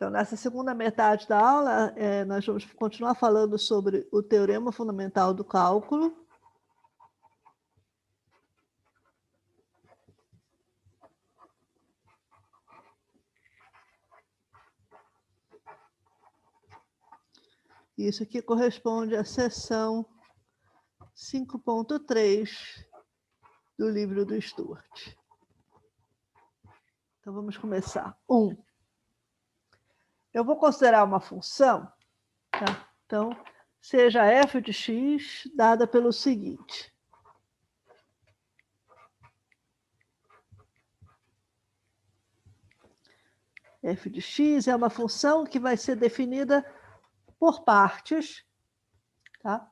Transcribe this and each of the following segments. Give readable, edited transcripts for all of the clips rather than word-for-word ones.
Então, nessa segunda metade da aula, nós vamos continuar falando sobre o teorema fundamental do cálculo. Isso aqui corresponde à seção 5.3 do livro do Stuart. Então, vamos começar. 1. Eu vou considerar uma função, tá? Então, seja f de x dada pelo seguinte. F de x é uma função que vai ser definida por partes, tá?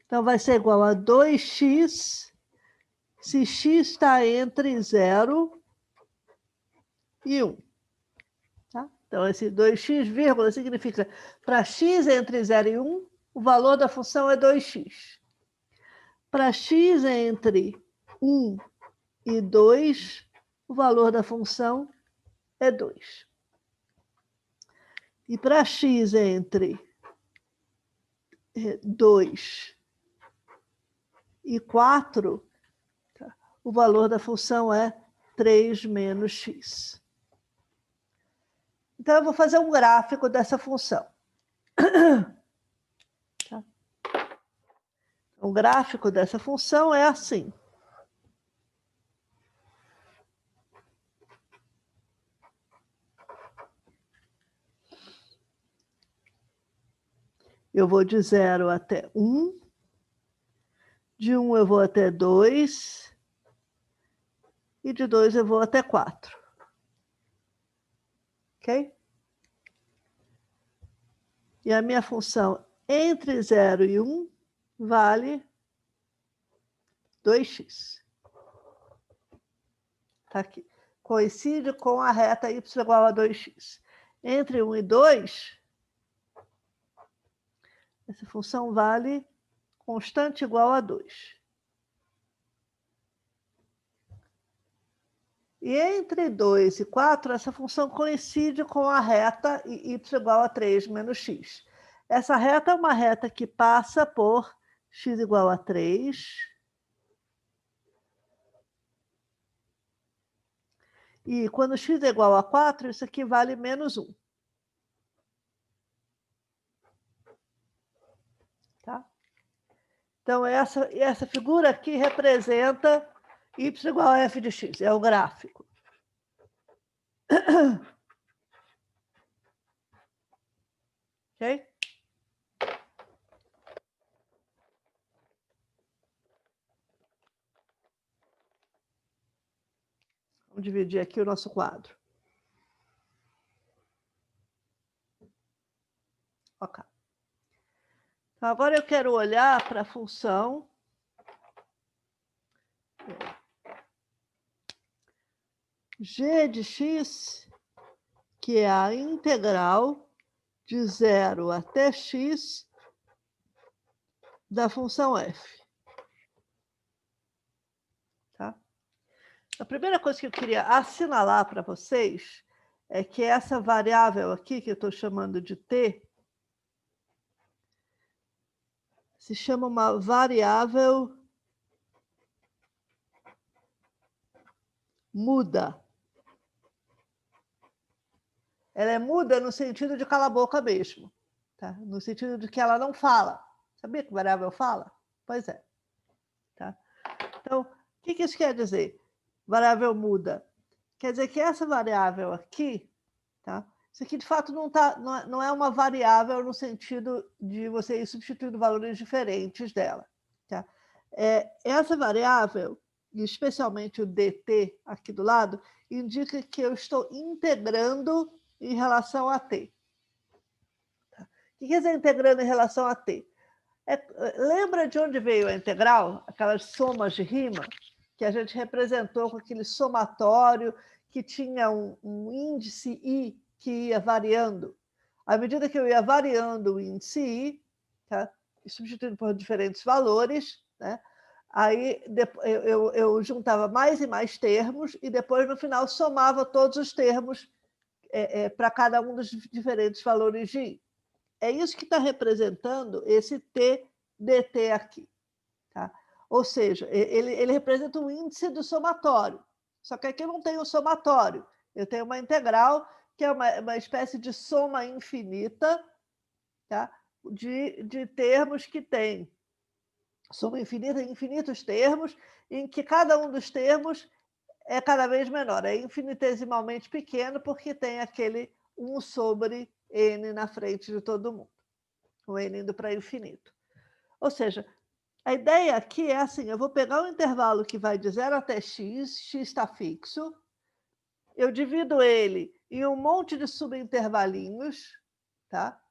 Então, vai ser igual a 2x se x está entre 0 e 1. Tá? Então, esse 2x, vírgula, significa para x entre 0 e 1, o valor da função é 2x. Para x entre 1 e 2, o valor da função é 2. E para x entre 2 e 4, tá? O valor da função é 3 menos x. Então, eu vou fazer um gráfico dessa função. Tá? O gráfico dessa função é assim. Eu vou de 0 até 1. De 1 eu vou até 2. E de 2 eu vou até 4. Ok? E a minha função entre 0 e 1 vale 2x. Está aqui. Coincide com a reta y igual a 2x. Entre 1 e 2, essa função vale constante igual a 2. E entre 2 e 4, essa função coincide com a reta y igual a 3 menos x. Essa reta é uma reta que passa por x igual a 3. E quando x é igual a 4, isso aqui vale menos 1. Tá? Então, essa figura aqui representa y igual a f de x, é o gráfico. Ok? Vamos dividir aqui o nosso quadro. Ok. Então, agora eu quero olhar para a função g de x, que é a integral de 0 até x da função f. Tá? A primeira coisa que eu queria assinalar para vocês é que essa variável aqui, que eu estou chamando de t, se chama uma variável muda. Ela é muda no sentido de cala a boca mesmo, tá? No sentido de que ela não fala. Sabia que variável fala? Pois é. Tá? Então, o que isso quer dizer? Variável muda. Quer dizer que essa variável aqui, tá? Isso aqui de fato não é uma variável no sentido de você ir substituindo valores diferentes dela. Tá? Essa variável, especialmente o dt aqui do lado, indica que eu estou integrando em relação a t. Tá? O que quer dizer integrando em relação a t? Lembra de onde veio a integral? Aquelas somas de rima que a gente representou com aquele somatório que tinha um índice i que ia variando. À medida que eu ia variando o índice i, tá? Substituindo por diferentes valores, né? Aí eu juntava mais e mais termos e depois, no final, somava todos os termos para cada um dos diferentes valores de I. É isso que está representando esse T dt aqui. Tá? Ou seja, ele representa o índice do somatório. Só que aqui eu não tenho somatório. Eu tenho uma integral, que é uma espécie de soma infinita, tá? de termos que tem soma infinita, infinitos termos, em que cada um dos termos é cada vez menor, é infinitesimalmente pequeno, porque tem aquele 1 sobre n na frente de todo mundo, o n indo para infinito. Ou seja, a ideia aqui é assim, eu vou pegar o intervalo que vai de 0 até x, x está fixo, eu divido ele em um monte de subintervalinhos, tá?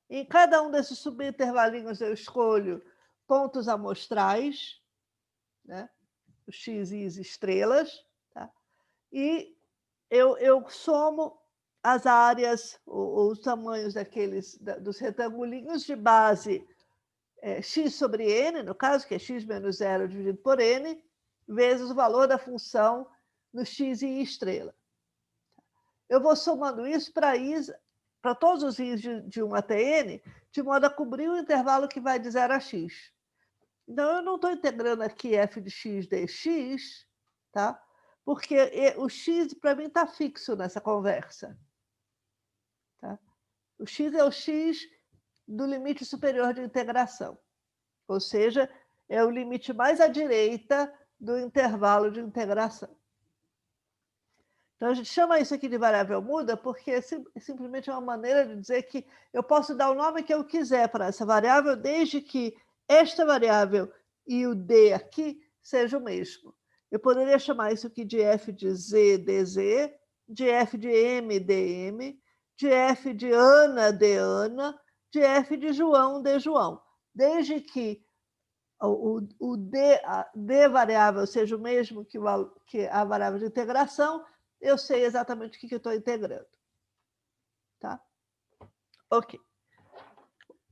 Em cada um desses subintervalinhos eu escolho pontos amostrais, né? Os x, y, estrelas, tá? E eu somo as áreas, os tamanhos dos retangulinhos de base x sobre n, no caso, que é x menos 0 dividido por n, vezes o valor da função no x e y estrela. Eu vou somando isso para todos os i's de 1 até n, de modo a cobrir o intervalo que vai de 0 a x. Então, eu não estou integrando aqui f de x dx, tá? Porque o x, para mim, está fixo nessa conversa. Tá? O x é o x do limite superior de integração. Ou seja, é o limite mais à direita do intervalo de integração. Então, a gente chama isso aqui de variável muda porque simplesmente é uma maneira de dizer que eu posso dar o nome que eu quiser para essa variável, desde que esta variável e o d aqui seja o mesmo. Eu poderia chamar isso aqui de f de z, dz, de f de m, dm, de f de Ana, de Ana, de f de João, de João. Desde que o d variável seja o mesmo que a variável de integração, eu sei exatamente o que eu estou integrando. Tá? Ok.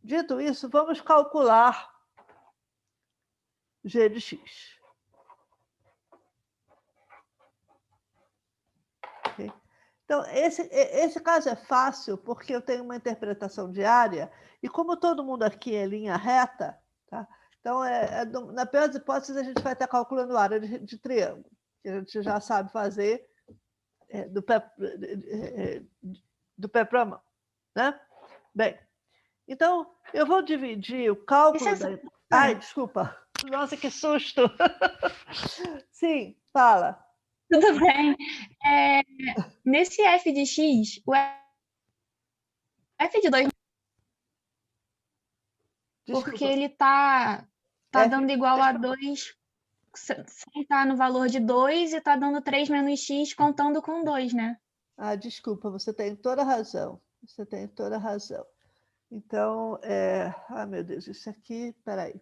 Dito isso, vamos calcular g de x. Okay? Então, esse caso é fácil porque eu tenho uma interpretação de área e como todo mundo aqui é linha reta, tá? Então, na pior das hipóteses, a gente vai estar calculando a área de triângulo, que a gente já sabe fazer do pé para a mão. Né? Bem, então, eu vou dividir o cálculo Ai, desculpa. Nossa, que susto! Sim, fala. Tudo bem. Nesse f de x, o f de 2... Desculpa. Porque ele tá dando igual a 2, sem estar no valor de 2, e está dando 3 menos x contando com 2, né? Ah, desculpa, você tem toda a razão. Você tem toda a razão. Então, ai, meu Deus, isso aqui, peraí.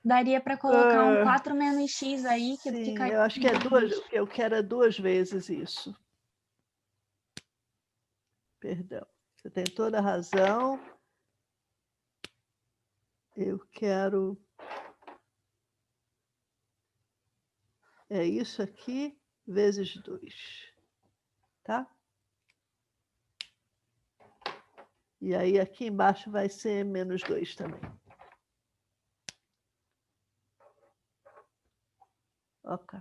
Daria para colocar um 4 menos x aí, que sim, ficaria... eu acho que eu quero 2 vezes isso. Perdão, você tem toda a razão. Eu quero... É isso aqui vezes 2. Tá? E aí, aqui embaixo vai ser menos 2 também. Ok.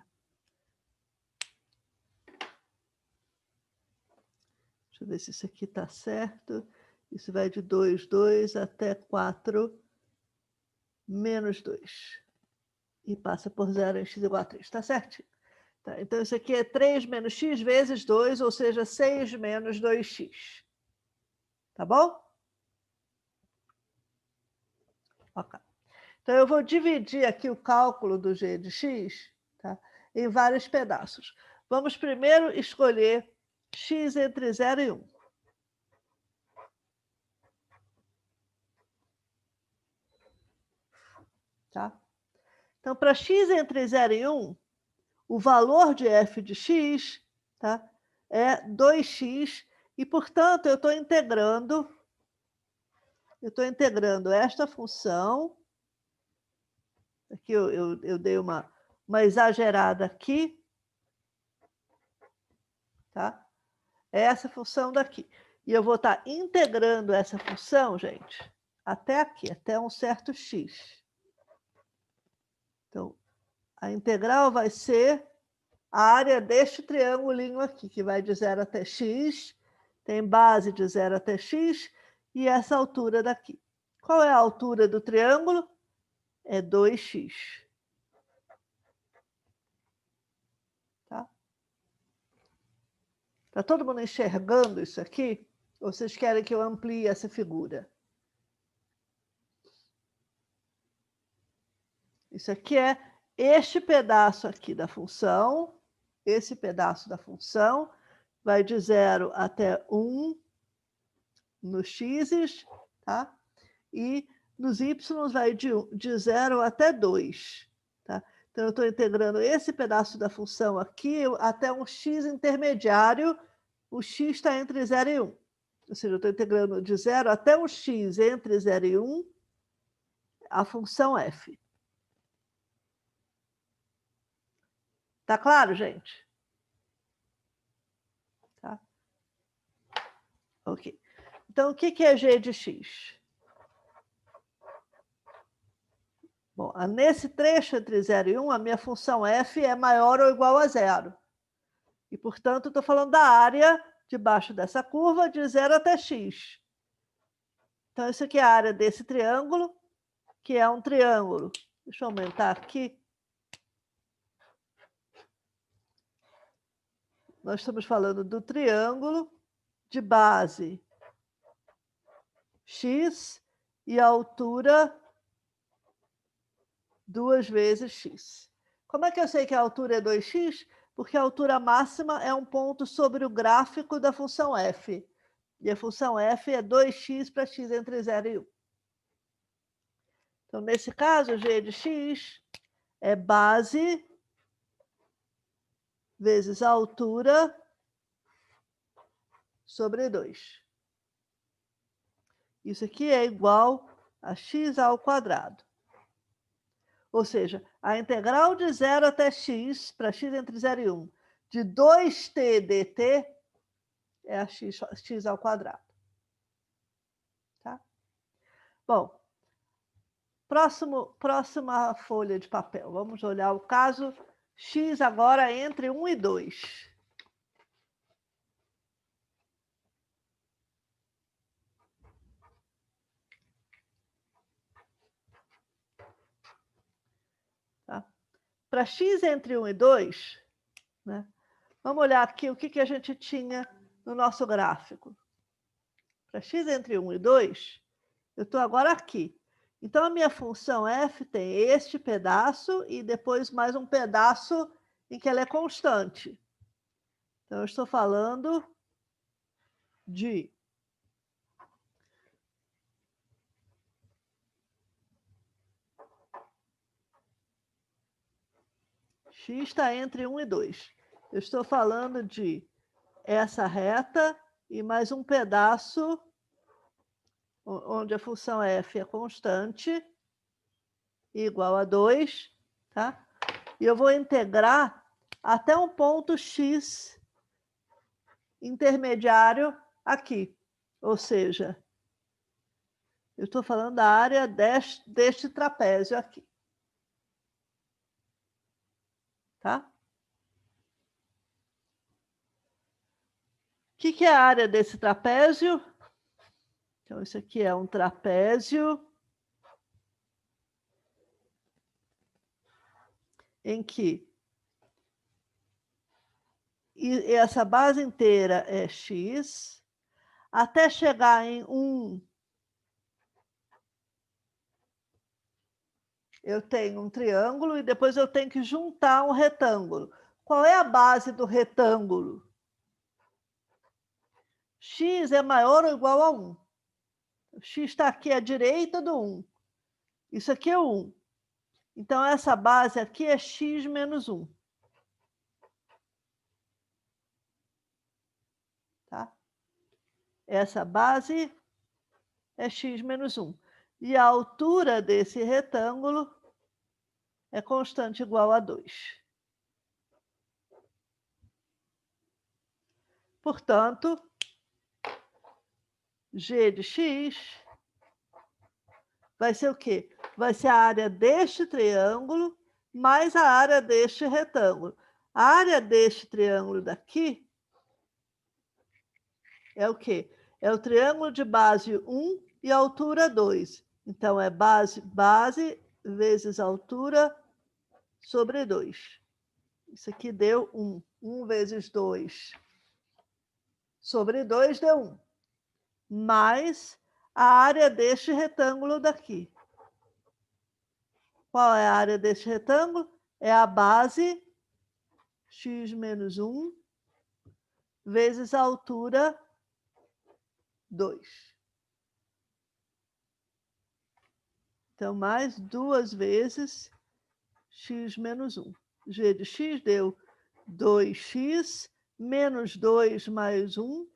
Deixa eu ver se isso aqui está certo. Isso vai de 2, 2 até 4, menos 2. E passa por 0 em x igual a 3. Está certinho? Tá, então, isso aqui é 3 menos x vezes 2, ou seja, 6 menos 2x. Tá bom? Ok. Então, eu vou dividir aqui o cálculo do g de x, tá, em vários pedaços. Vamos primeiro escolher x entre 0 e 1. Tá? Então, para x entre 0 e 1, o valor de f de x, tá, é 2x, e, portanto, eu estou integrando esta função. Aqui eu dei uma exagerada aqui. tá? É essa função daqui. E eu vou estar integrando essa função, gente, até aqui, até um certo x. Então, a integral vai ser a área deste triângulo aqui, que vai de 0 até x, tem base de 0 até x, e essa altura daqui. Qual é a altura do triângulo? É 2x. Tá? Tá todo mundo enxergando isso aqui? Ou vocês querem que eu amplie essa figura? Isso aqui é este pedaço aqui da função, esse pedaço da função vai de 0 até 1 nos x, tá? E nos y vai de 0 até 2. Tá? Então, eu estou integrando esse pedaço da função aqui até um x intermediário. O x está entre 0 e 1. Ou seja, eu estou integrando de 0 até um x entre 0 e 1 a função f. Tá claro, gente? Tá? Ok. Então, o que é g de x? Bom, nesse trecho entre 0 e 1, a minha função f é maior ou igual a 0. E, portanto, estou falando da área debaixo dessa curva de 0 até x. Então, isso aqui é a área desse triângulo, que é um triângulo. Deixa eu aumentar aqui. Nós estamos falando do triângulo de base x e a altura 2 vezes x. Como é que eu sei que a altura é 2x? Porque a altura máxima é um ponto sobre o gráfico da função f. E a função f é 2x para x entre 0 e 1. Então, nesse caso, g de x é base vezes a altura sobre 2. Isso aqui é igual a x ao quadrado. Ou seja, a integral de 0 até x, para x entre 0 e 1, de 2t dt é a x ao quadrado. Tá? Bom, próxima folha de papel. Vamos olhar o caso x agora entre 1 e 2. Tá? Para x entre 1 e 2, né? Vamos olhar aqui o que a gente tinha no nosso gráfico. Para x entre 1 e 2, eu estou agora aqui. Então, a minha função f tem este pedaço e depois mais um pedaço em que ela é constante. Então, eu estou falando de x está entre 1 e 2. Eu estou falando de essa reta e mais um pedaço onde a função f é constante, igual a 2, tá? E eu vou integrar até um ponto x intermediário aqui. Ou seja, eu estou falando da área deste trapézio aqui. Tá? O que é a área desse trapézio? Então, isso aqui é um trapézio em que essa base inteira é x, até chegar em 1, eu tenho um triângulo e depois eu tenho que juntar um retângulo. Qual é a base do retângulo? X é maior ou igual a 1. X está aqui à direita do 1. Isso aqui é o 1. Então, essa base aqui é x menos 1. Tá? Essa base é x menos 1. E a altura desse retângulo é constante igual a 2. Portanto, G de x vai ser o quê? Vai ser a área deste triângulo mais a área deste retângulo. A área deste triângulo daqui é o quê? É o triângulo de base 1 e altura 2. Então, é base vezes altura sobre 2. Isso aqui deu 1. 1 vezes 2 sobre 2 deu 1. Mais a área deste retângulo daqui. Qual é a área deste retângulo? É a base x menos 1 vezes a altura 2. Então, mais 2 vezes x menos 1. G de x deu 2x menos 2 mais 1,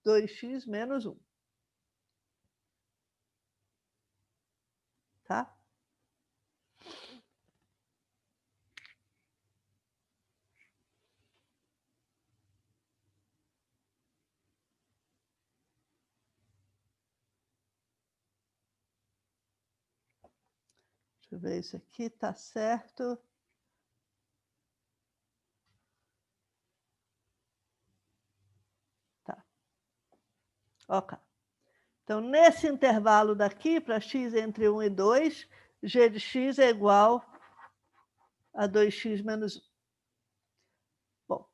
2x menos 1. Tá? Deixa eu ver isso aqui, tá certo. Tá. Ok. Então, nesse intervalo daqui, para x entre 1 e 2, g de x é igual a 2x menos 1. Bom,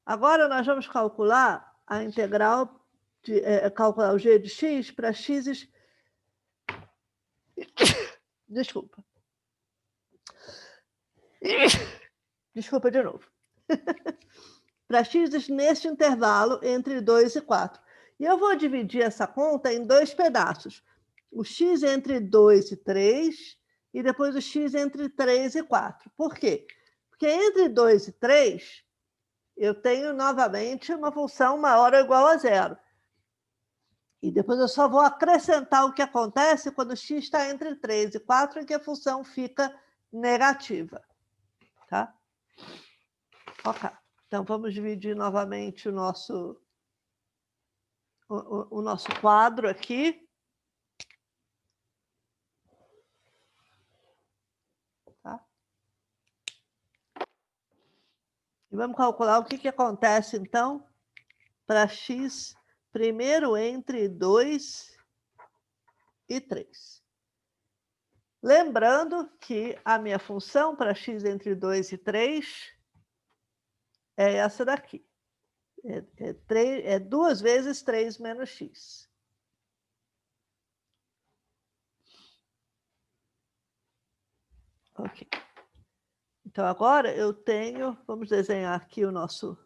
agora nós vamos calcular a integral, calcular o g de x para x... Desculpa. Desculpa de novo. Para x neste intervalo entre 2 e 4. E eu vou dividir essa conta em 2 pedaços. O x entre 2 e 3 e depois o x entre 3 e 4. Por quê? Porque entre 2 e 3, eu tenho novamente uma função maior ou igual a zero. E depois eu só vou acrescentar o que acontece quando x está entre 3 e 4, em que a função fica negativa. Tá? Ok. Então, vamos dividir novamente o nosso quadro aqui. Tá? E vamos calcular o que acontece, então, para x primeiro entre 2 e 3. Lembrando que a minha função para x entre 2 e 3 é essa daqui. É 2 vezes 3 menos x. Ok. Então, agora eu tenho... Vamos desenhar aqui o nosso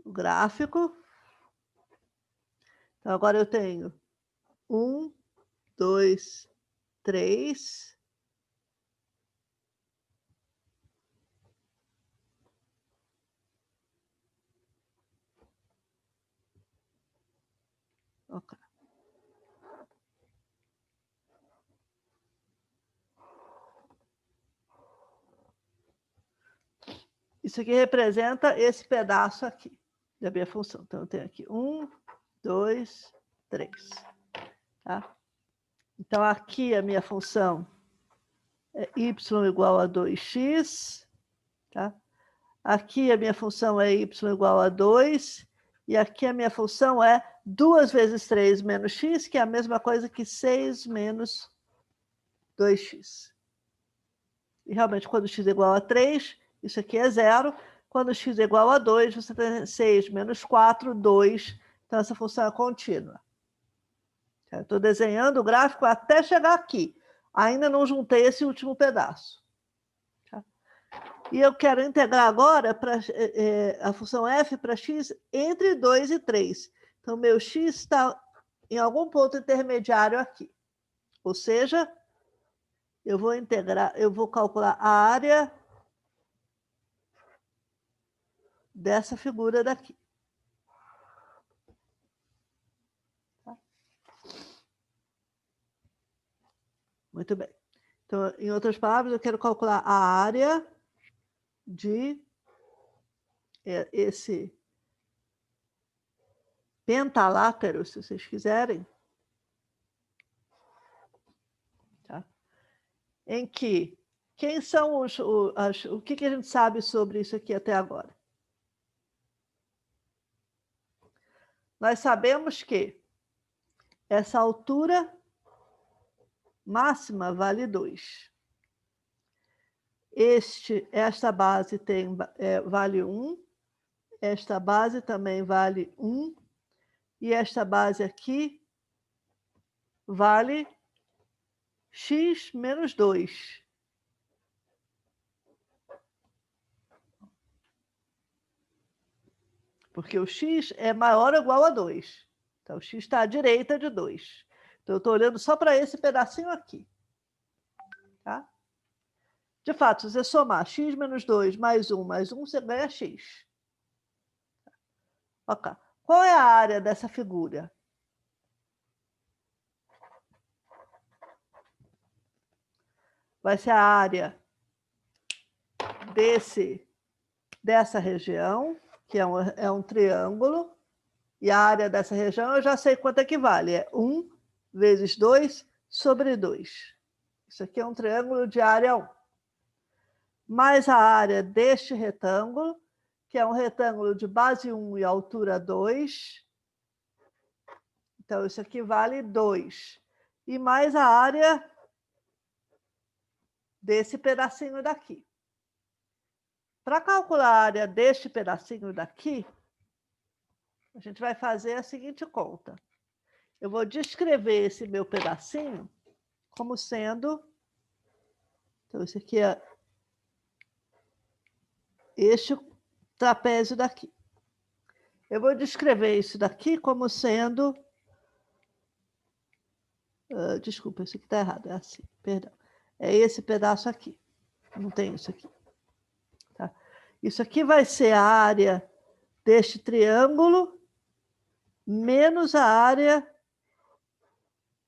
gráfico. Então, agora eu tenho 1, 2, 3. Ok. Isso aqui representa esse pedaço aqui da minha função. Então, eu tenho aqui 1, 2, 3. Tá? Então, aqui a minha função é y igual a 2x. Tá? Aqui a minha função é y igual a 2. E aqui a minha função é 2 vezes 3 menos x, que é a mesma coisa que 6 menos 2x. E realmente, quando x é igual a 3, isso aqui é zero. Quando x é igual a 2, você tem 6 menos 4, 2. Então, essa função é contínua. Eu estou desenhando o gráfico até chegar aqui. Ainda não juntei esse último pedaço. Tá? E eu quero integrar agora a função f para x entre 2 e 3. Então, meu x está em algum ponto intermediário aqui. Ou seja, eu vou calcular a área dessa figura daqui. Tá? Muito bem. Então, em outras palavras, eu quero calcular a área de esse pentalátero, se vocês quiserem, tá? Em que quem são o que a gente sabe sobre isso aqui até agora? Nós sabemos que essa altura máxima vale 2. Esta base vale 1. Esta base também vale 1. E esta base aqui vale x menos 2. Porque o x é maior ou igual a 2. Então, o x está à direita de 2. Então, eu estou olhando só para esse pedacinho aqui. Tá? De fato, se você somar x menos 2 mais 1 mais 1, você ganha x. Ok. Qual é a área dessa figura? Vai ser a área dessa região, que é um triângulo, e a área dessa região eu já sei quanto é que vale. É 1 vezes 2 sobre 2. Isso aqui é um triângulo de área 1. Mais a área deste retângulo, que é um retângulo de base 1 e altura 2. Então, isso aqui vale 2. E mais a área desse pedacinho daqui. Para calcular a área deste pedacinho daqui, a gente vai fazer a seguinte conta. Eu vou descrever esse meu pedacinho como sendo... Então, esse aqui é este trapézio daqui. Eu vou descrever isso daqui como sendo... desculpa, isso aqui está errado. É assim, perdão. É esse pedaço aqui. Não tem isso aqui. Tá? Isso aqui vai ser a área deste triângulo menos a área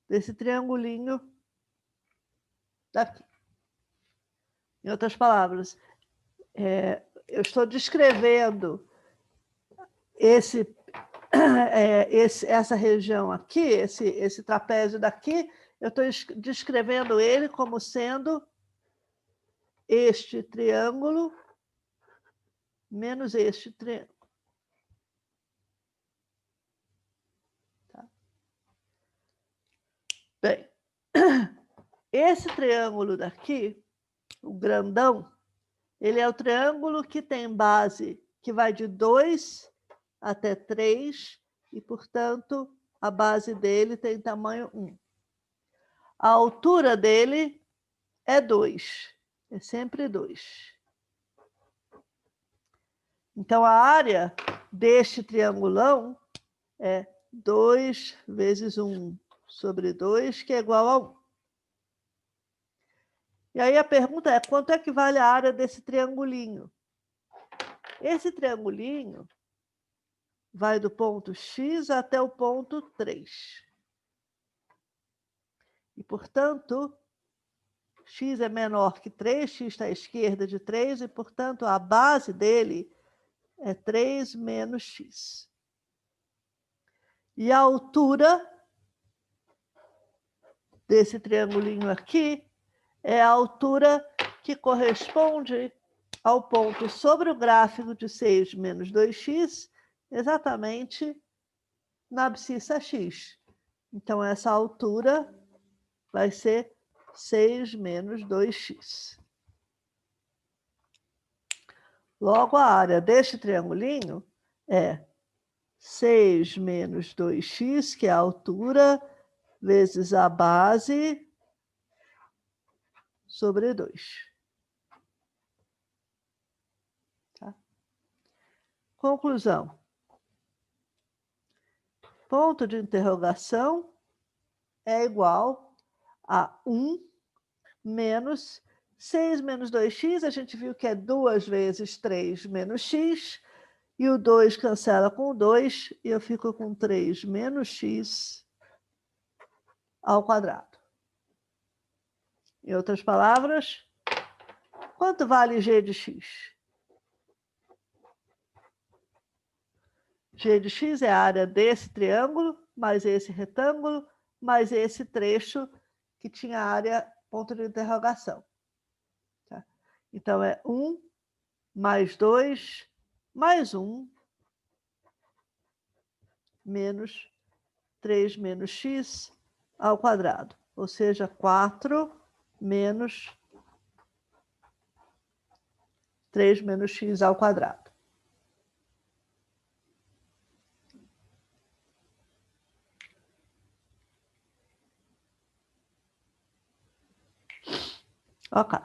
desse triangulinho daqui. Em outras palavras, eu estou descrevendo essa região aqui, esse trapézio daqui, eu estou descrevendo ele como sendo este triângulo menos este triângulo. Tá? Bem, esse triângulo daqui, o grandão, ele é o triângulo que tem base que vai de 2 até 3, e, portanto, a base dele tem tamanho 1. A altura dele é 2. É sempre 2. Então, a área deste triangulão é 2 vezes 1 sobre 2, que é igual a 1. E aí a pergunta é, quanto é que vale a área desse triangulinho? Esse triangulinho vai do ponto X até o ponto 3. E, portanto, X é menor que 3, X está à esquerda de 3, e, portanto, a base dele é 3 menos X. E a altura desse triangulinho aqui é a altura que corresponde ao ponto sobre o gráfico de 6 menos 2x, exatamente na abscissa x. Então, essa altura vai ser 6 menos 2x. Logo, a área deste triangulinho é 6 menos 2x, que é a altura, vezes a base, sobre 2. Tá? Conclusão. Ponto de interrogação é igual a 1 menos 6 menos 2x, a gente viu que é 2 vezes 3 menos x, e o 2 cancela com o 2, e eu fico com 3 menos x ao quadrado. Em outras palavras, quanto vale g de x? G de x é a área desse triângulo, mais esse retângulo, mais esse trecho que tinha área ponto de interrogação. Tá? Então, é 1 mais 2 mais 1 menos 3 menos x ao quadrado. Ou seja, 4 menos 3 menos x ao quadrado. Ok.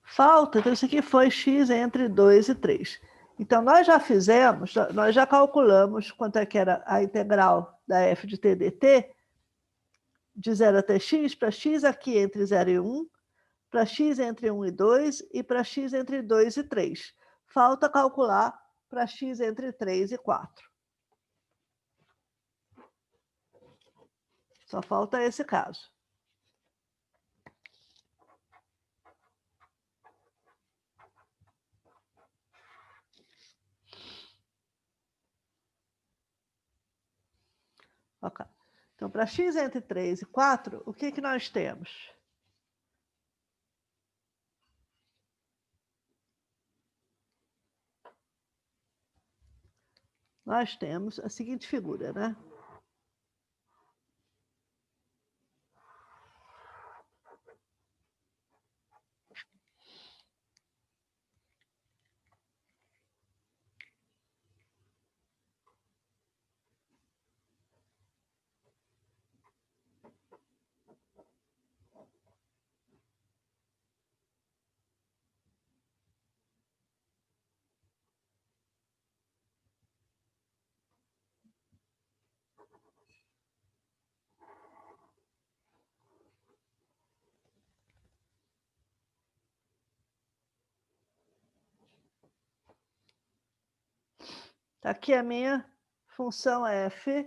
Falta, então isso aqui foi x entre 2 e 3. Então, nós já fizemos, nós já calculamos quanto é que era a integral da f de t dt, de 0 até x, para x aqui entre 0 e 1, para x entre 1 e 2 e para x entre 2 e 3. Falta calcular para x entre 3 e 4. Só falta esse caso. Ok. Então, para x entre 3 e 4, o que nós temos? Nós temos a seguinte figura, né? Tá aqui a minha função f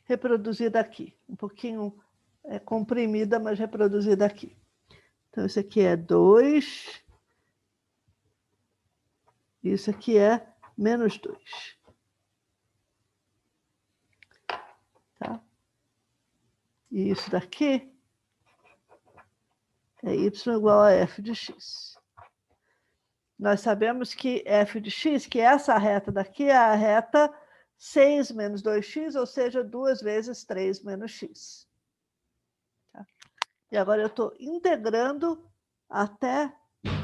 reproduzida aqui. Um pouquinho comprimida, mas reproduzida aqui. Então, isso aqui é 2. Isso aqui é menos 2. Tá? E isso daqui é y igual a f de x. Nós sabemos que f de x, que essa reta daqui é a reta 6 menos 2x, ou seja, 2 vezes 3 menos x. Tá? E agora eu estou integrando até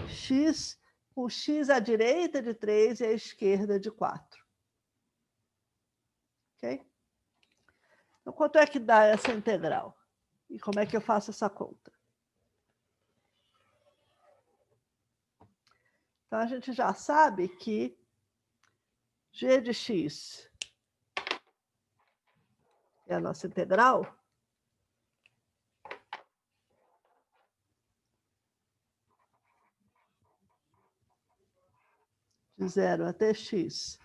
x, com x à direita de 3 e à esquerda de 4. Ok? Então, quanto é que dá essa integral? E como é que eu faço essa conta? Então, a gente já sabe que g de x é a nossa integral. De 0 até x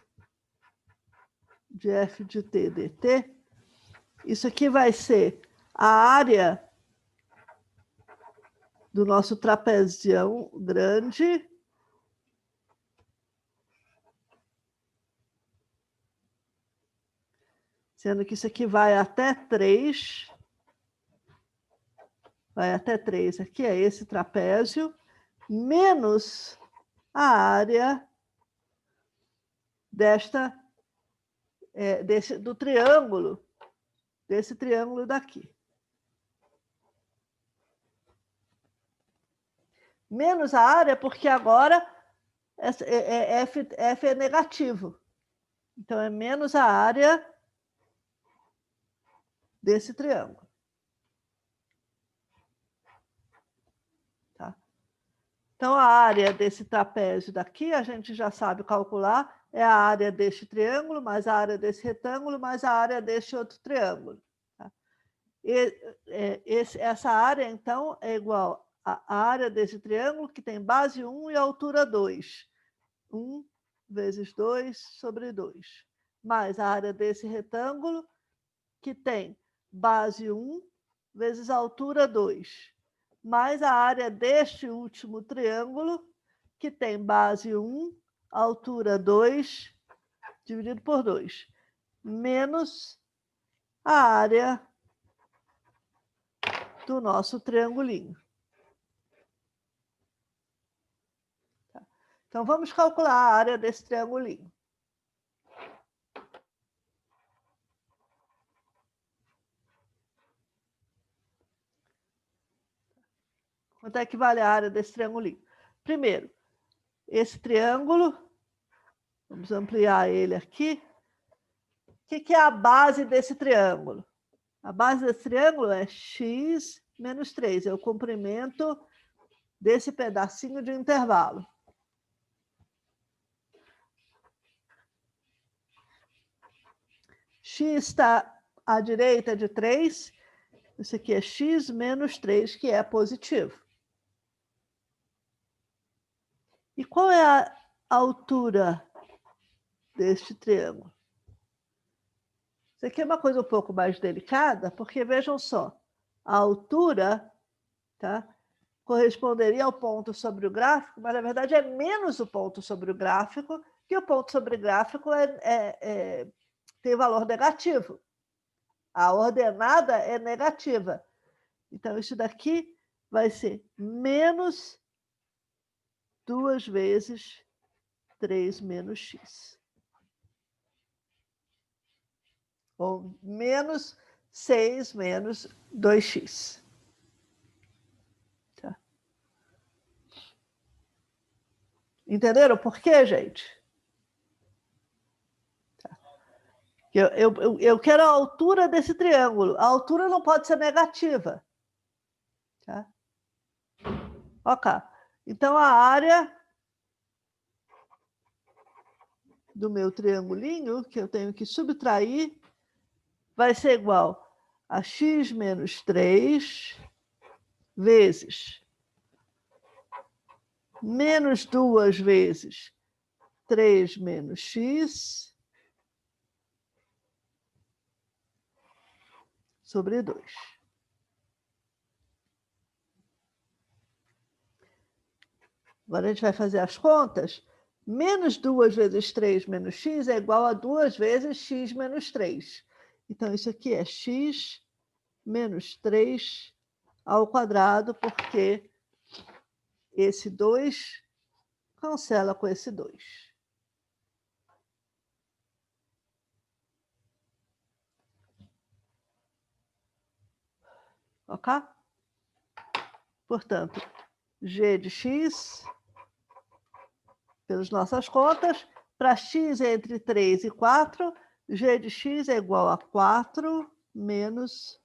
de f de t dt. Isso aqui vai ser a área do nosso trapezião grande sendo que isso aqui vai até 3. Vai até 3. Aqui é esse trapézio, menos a área do triângulo, desse triângulo daqui. Menos a área, porque agora f é negativo. Então, é menos a área desse triângulo. Tá? Então, a área desse trapézio daqui, a gente já sabe calcular, é a área deste triângulo, mais a área desse retângulo, mais a área deste outro triângulo. Tá? Essa área, então, é igual à área desse triângulo, que tem base 1 e altura 2. 1 vezes 2 sobre 2. Mais a área desse retângulo, que tem base 1 vezes altura 2. Mais a área deste último triângulo, que tem base 1, altura 2, dividido por 2. menos a área do nosso triangulinho. Tá? Então, vamos calcular a área desse triangulinho. Quanto é que vale a área desse triangulinho? Primeiro, esse triângulo, vamos ampliar ele aqui. O que é a base desse triângulo? A base desse triângulo é x menos 3, é o comprimento desse pedacinho de intervalo. X está à direita de 3, isso aqui é x menos 3, que é positivo. E qual é a altura deste triângulo? Isso aqui é uma coisa um pouco mais delicada, porque vejam só, a altura, tá, corresponderia ao ponto sobre o gráfico, mas na verdade é menos o ponto sobre o gráfico, que o ponto sobre o gráfico tem valor negativo. A ordenada é negativa. Então, isso daqui vai ser menos 2 vezes 3 menos x. Ou menos 6 menos 2x. Tá. Entenderam por quê, gente? Tá. Eu quero a altura desse triângulo. A altura não pode ser negativa. Tá? Ok. Então, a área do meu triangulinho, que eu tenho que subtrair, vai ser igual a x menos 3 vezes menos 2 vezes 3 menos x sobre 2. Agora a gente vai fazer as contas. Menos 2 vezes 3 menos x é igual a 2 vezes x menos 3. Então, isso aqui é x menos 3 ao quadrado, porque esse 2 cancela com esse 2. Ok? Portanto, g de x, pelas nossas contas, para x entre 3 e 4, g de x é igual a 4 menos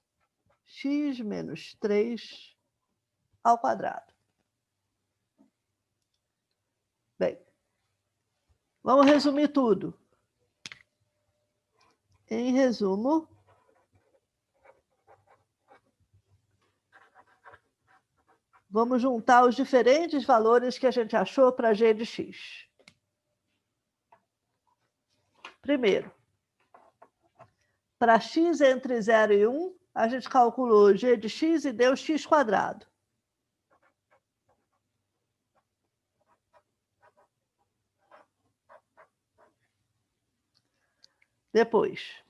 x menos 3 ao quadrado. Bem, vamos resumir tudo. Em resumo, vamos juntar os diferentes valores que a gente achou para g de x. Primeiro, para x entre 0 e 1, a gente calculou g de x e deu x quadrado. Depois,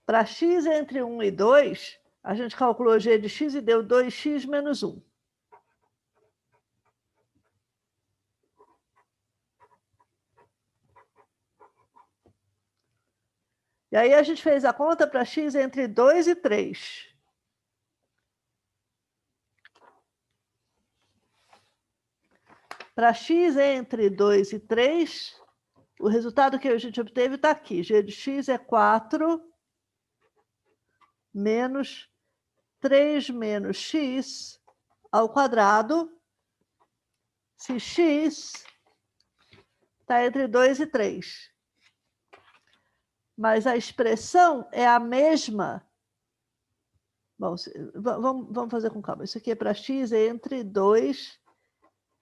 para x entre 1 e 2, a gente calculou g de x e deu 2x menos 1. E aí a gente fez a conta para x entre 2 e 3. Para x entre 2 e 3, o resultado que a gente obteve está aqui. G de x é 4 menos 3 menos x ao quadrado, se x está entre 2 e 3. Mas a expressão é a mesma. Bom, vamos fazer com calma. Isso aqui é para x entre 2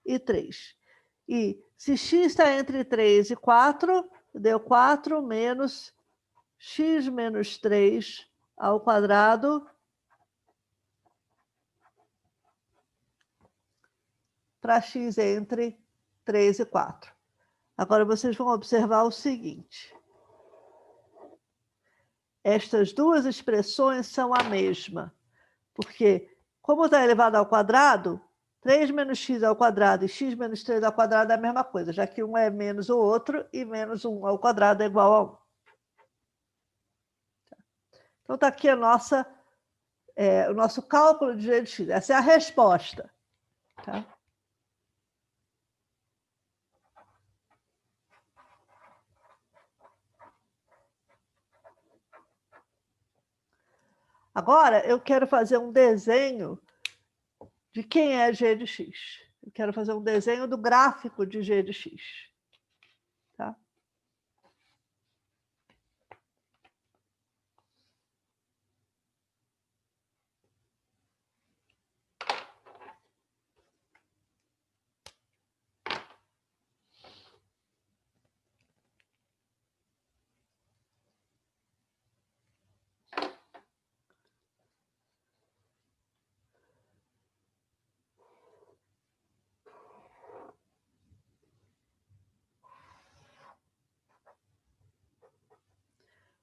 e 3. E se x está entre 3 e 4, deu 4 menos x menos 3 ao quadrado para x entre 3 e 4. Agora, vocês vão observar o seguinte. Estas duas expressões são a mesma, porque, como está elevado ao quadrado, 3 menos x ao quadrado e x menos 3 ao quadrado é a mesma coisa, já que um é menos o outro e menos 1 ao quadrado é igual a 1. Então, está aqui o nosso cálculo de g de x. Essa é a resposta. Tá? Agora, eu quero fazer um desenho de quem é g de x. Eu quero fazer um desenho do gráfico de g de x. Tá?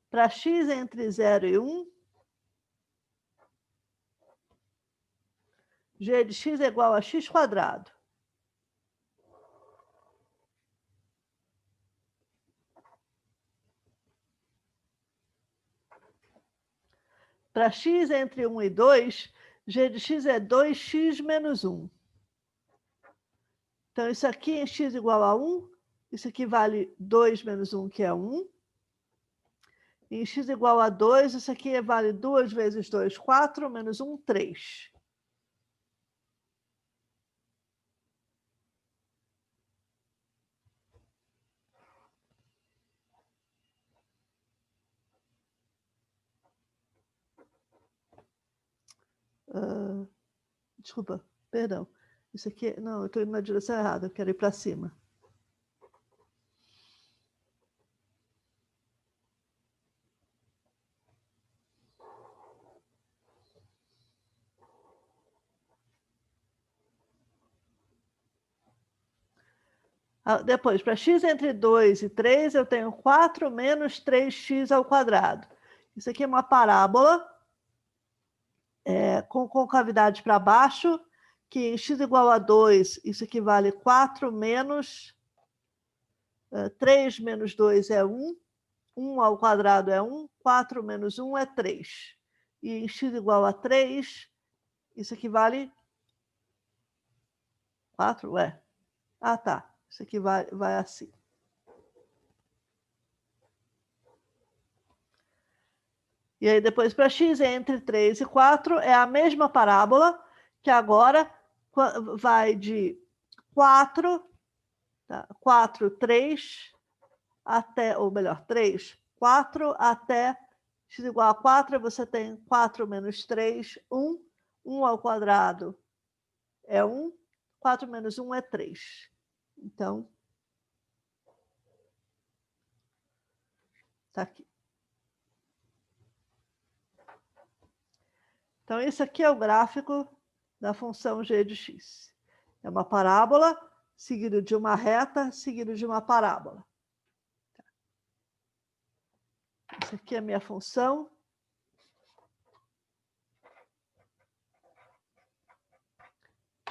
Para x entre 0 e 1, g de x é igual a x quadrado. Para x entre 1 e 2, g de x é 2x menos 1. Então, isso aqui em x igual a 1, isso aqui vale 2 menos 1, que é 1. E em x igual a 2, isso aqui vale 2 vezes 2, 4, menos 1, 3. Desculpa, perdão. Isso aqui, não, eu estou indo na direção errada, eu quero ir para cima. Depois, para x entre 2 e 3, eu tenho 4 menos 3x ao quadrado. Isso aqui é uma parábola com concavidade para baixo, que em x igual a 2, isso aqui vale 4 menos 3 menos 2 é 1. 1 ao quadrado é 1, 4 menos 1 é 3. E em x igual a 3, isso aqui vale 4, ué. Ah, tá. Isso aqui vai assim. E aí depois para x entre 3 e 4 é a mesma parábola, que agora vai de 4, tá? 4, 3, até, ou melhor, 3, 4 até x igual a 4, você tem 4 menos 3, 1. 1 ao quadrado é 1, 4 menos 1 é 3. Então, está aqui. Então, esse aqui é o gráfico da função g de x. É uma parábola seguido de uma reta, seguido de uma parábola. Essa aqui é a minha função.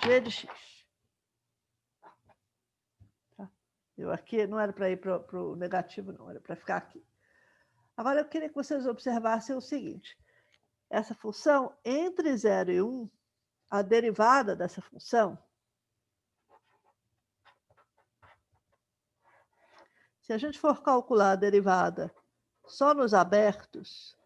G de x. Tá? Eu aqui não era para ir para o negativo, não, era para ficar aqui. Agora, eu queria que vocês observassem o seguinte. Essa função, entre 0 e 1, a derivada dessa função, se a gente for calcular a derivada só nos abertos,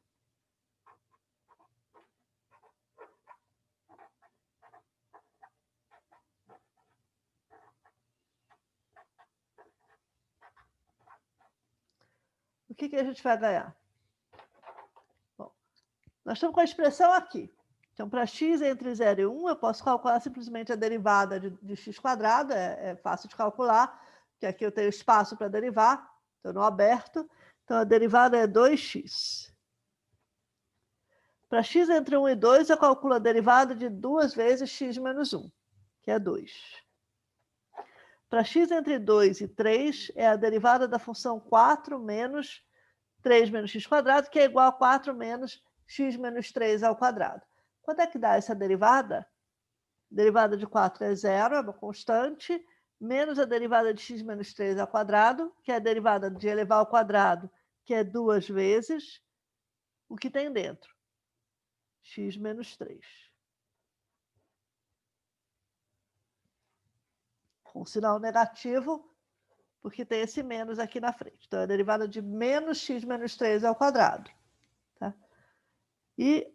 o que a gente vai ganhar? Bom, nós estamos com a expressão aqui. Então, para x entre 0 e 1, eu posso calcular simplesmente a derivada de x quadrado, é fácil de calcular, porque aqui eu tenho espaço para derivar, estou no aberto. Então, a derivada é 2x. Para x entre 1 e 2, eu calculo a derivada de 2 vezes x menos 1, que é 2. para x entre 2 e 3, é a derivada da função 4 menos 3 menos x quadrado, que é igual a 4 menos x menos 3 ao quadrado. Quanto é que dá essa derivada? A derivada de 4 é zero, é uma constante, menos a derivada de x menos 3 ao quadrado, que é a derivada de elevar ao quadrado, que é 2 vezes o que tem dentro, x menos 3. Com sinal negativo, porque tem esse menos aqui na frente. Então, é a derivada de menos x menos 3 ao quadrado. Tá? E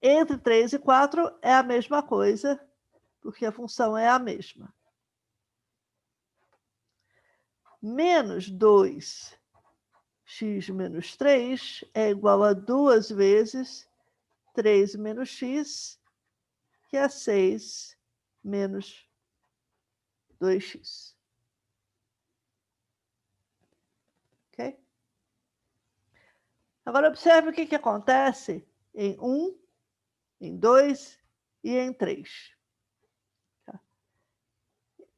entre 3 e 4 é a mesma coisa, porque a função é a mesma. Menos 2x menos 3 é igual a 2 vezes 3 menos x, que é 6 menos 2x. Ok? Agora, observe o que acontece em 1, em 2 e em 3. Tá?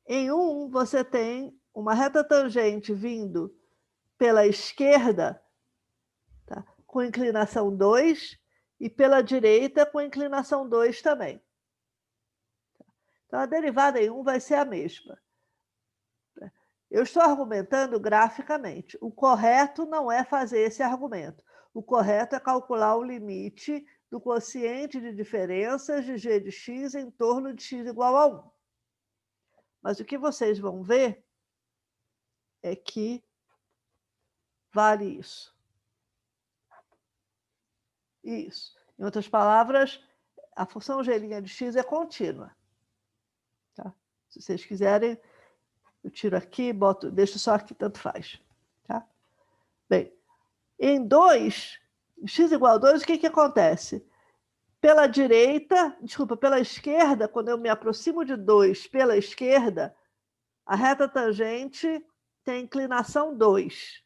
Em 1, você tem uma reta tangente vindo pela esquerda, tá? Com inclinação 2, e pela direita com inclinação 2 também. Então, a derivada em 1 vai ser a mesma. Eu estou argumentando graficamente. O correto não é fazer esse argumento. O correto é calcular o limite do quociente de diferenças de g de x em torno de x igual a 1. Mas o que vocês vão ver é que vale isso. Isso. Em outras palavras, a função g' de x é contínua. Tá? Se vocês quiserem, eu tiro aqui, deixo só aqui, tanto faz. Tá? Bem, em 2, x igual a 2, o que acontece? Pela esquerda, quando eu me aproximo de 2 pela esquerda, a reta tangente tem inclinação 2.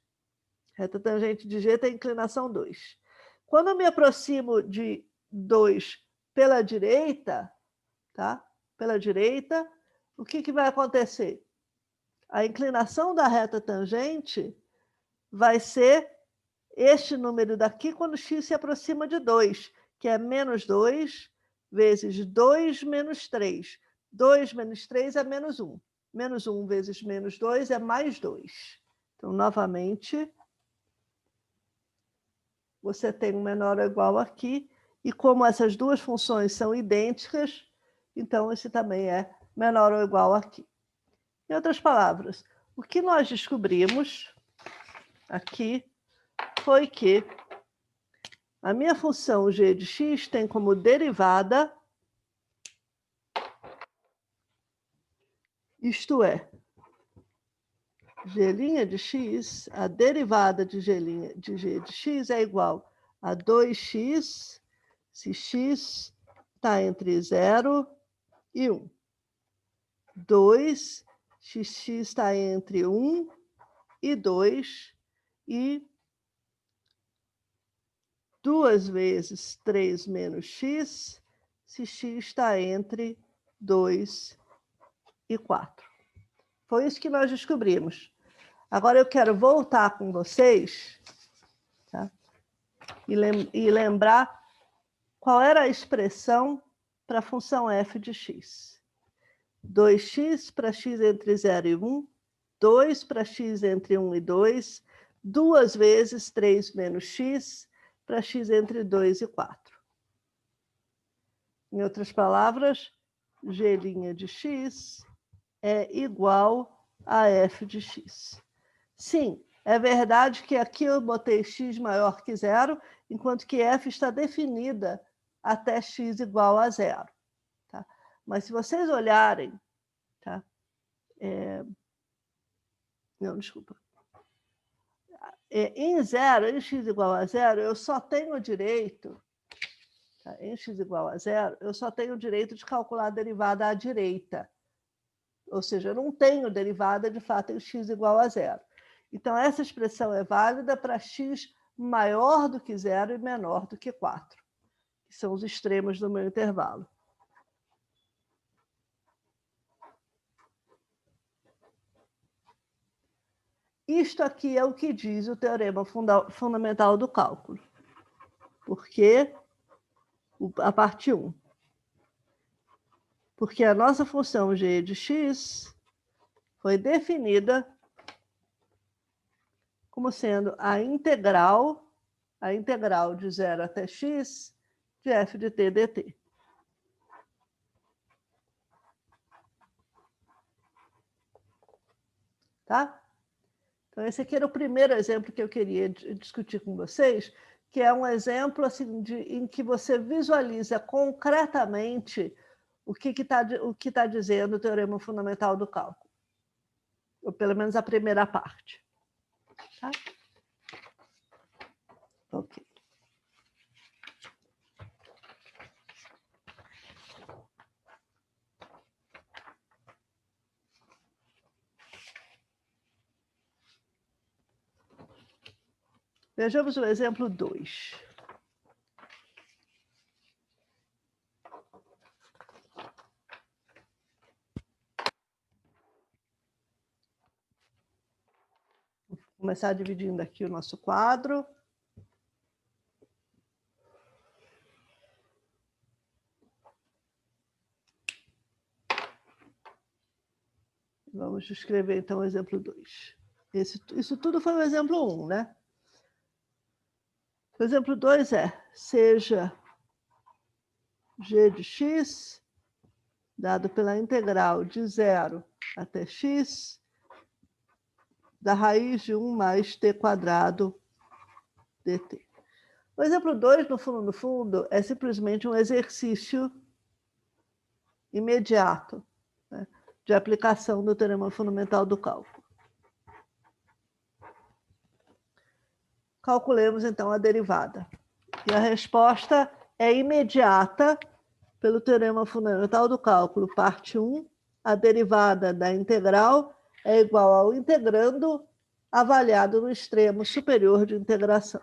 Reta tangente de G tem inclinação 2. Quando eu me aproximo de 2 pela direita, tá? Pela direita, o que vai acontecer? A inclinação da reta tangente vai ser este número daqui quando x se aproxima de 2, que é menos 2 vezes 2 menos 3. 2 menos 3 é menos 1. Menos 1 vezes menos 2 é mais 2. Então, novamente, você tem um menor ou igual aqui, e como essas duas funções são idênticas, então esse também é menor ou igual aqui. Em outras palavras, o que nós descobrimos aqui foi que a minha função g de x tem como derivada, isto é, g' de x, a derivada de g de x é igual a 2x, se x está entre 0 e 1. 2, xx está entre 1 e 2, e 2 vezes 3 menos x, se x está entre 2 e 4. Foi isso que nós descobrimos. Agora eu quero voltar com vocês, tá? E lembrar qual era a expressão para a função f de x. 2x para x entre 0 e 1, 2 para x entre 1 e 2, 2 vezes 3 menos x para x entre 2 e 4. Em outras palavras, g' de x é igual a f de x. Sim, é verdade que aqui eu botei x maior que 0, enquanto que f está definida até x igual a 0. Tá? Mas se vocês olharem, tá? Não, desculpa. Em 0, em x igual a 0, eu só tenho direito, tá? Em x igual a 0, eu só tenho o direito de calcular a derivada à direita. Ou seja, eu não tenho derivada, de fato, em x igual a 0. Então, essa expressão é válida para x maior do que 0 e menor do que 4, que são os extremos do meu intervalo. isto aqui é o que diz o teorema fundamental do cálculo. Porque a parte 1. Porque a nossa função g de x foi definida como sendo a integral de 0 até x de f de t dt. Tá? Então, esse aqui era o primeiro exemplo que eu queria discutir com vocês, que é um exemplo assim, em que você visualiza concretamente o que está dizendo o teorema fundamental do cálculo. Ou pelo menos a primeira parte. Tá? Ok. Vejamos o exemplo 2. Vou começar dividindo aqui o nosso quadro. Vamos escrever, então, o exemplo 2. Isso tudo foi o exemplo 1, né? O exemplo 2 seja g de x, dado pela integral de 0 até x, da raiz de 1 mais t quadrado dt. O exemplo 2, no fundo, é simplesmente um exercício imediato, né, de aplicação do teorema fundamental do cálculo. Calculemos, então, a derivada. E a resposta é imediata pelo teorema fundamental do cálculo, parte 1, a derivada da integral é igual ao integrando avaliado no extremo superior de integração.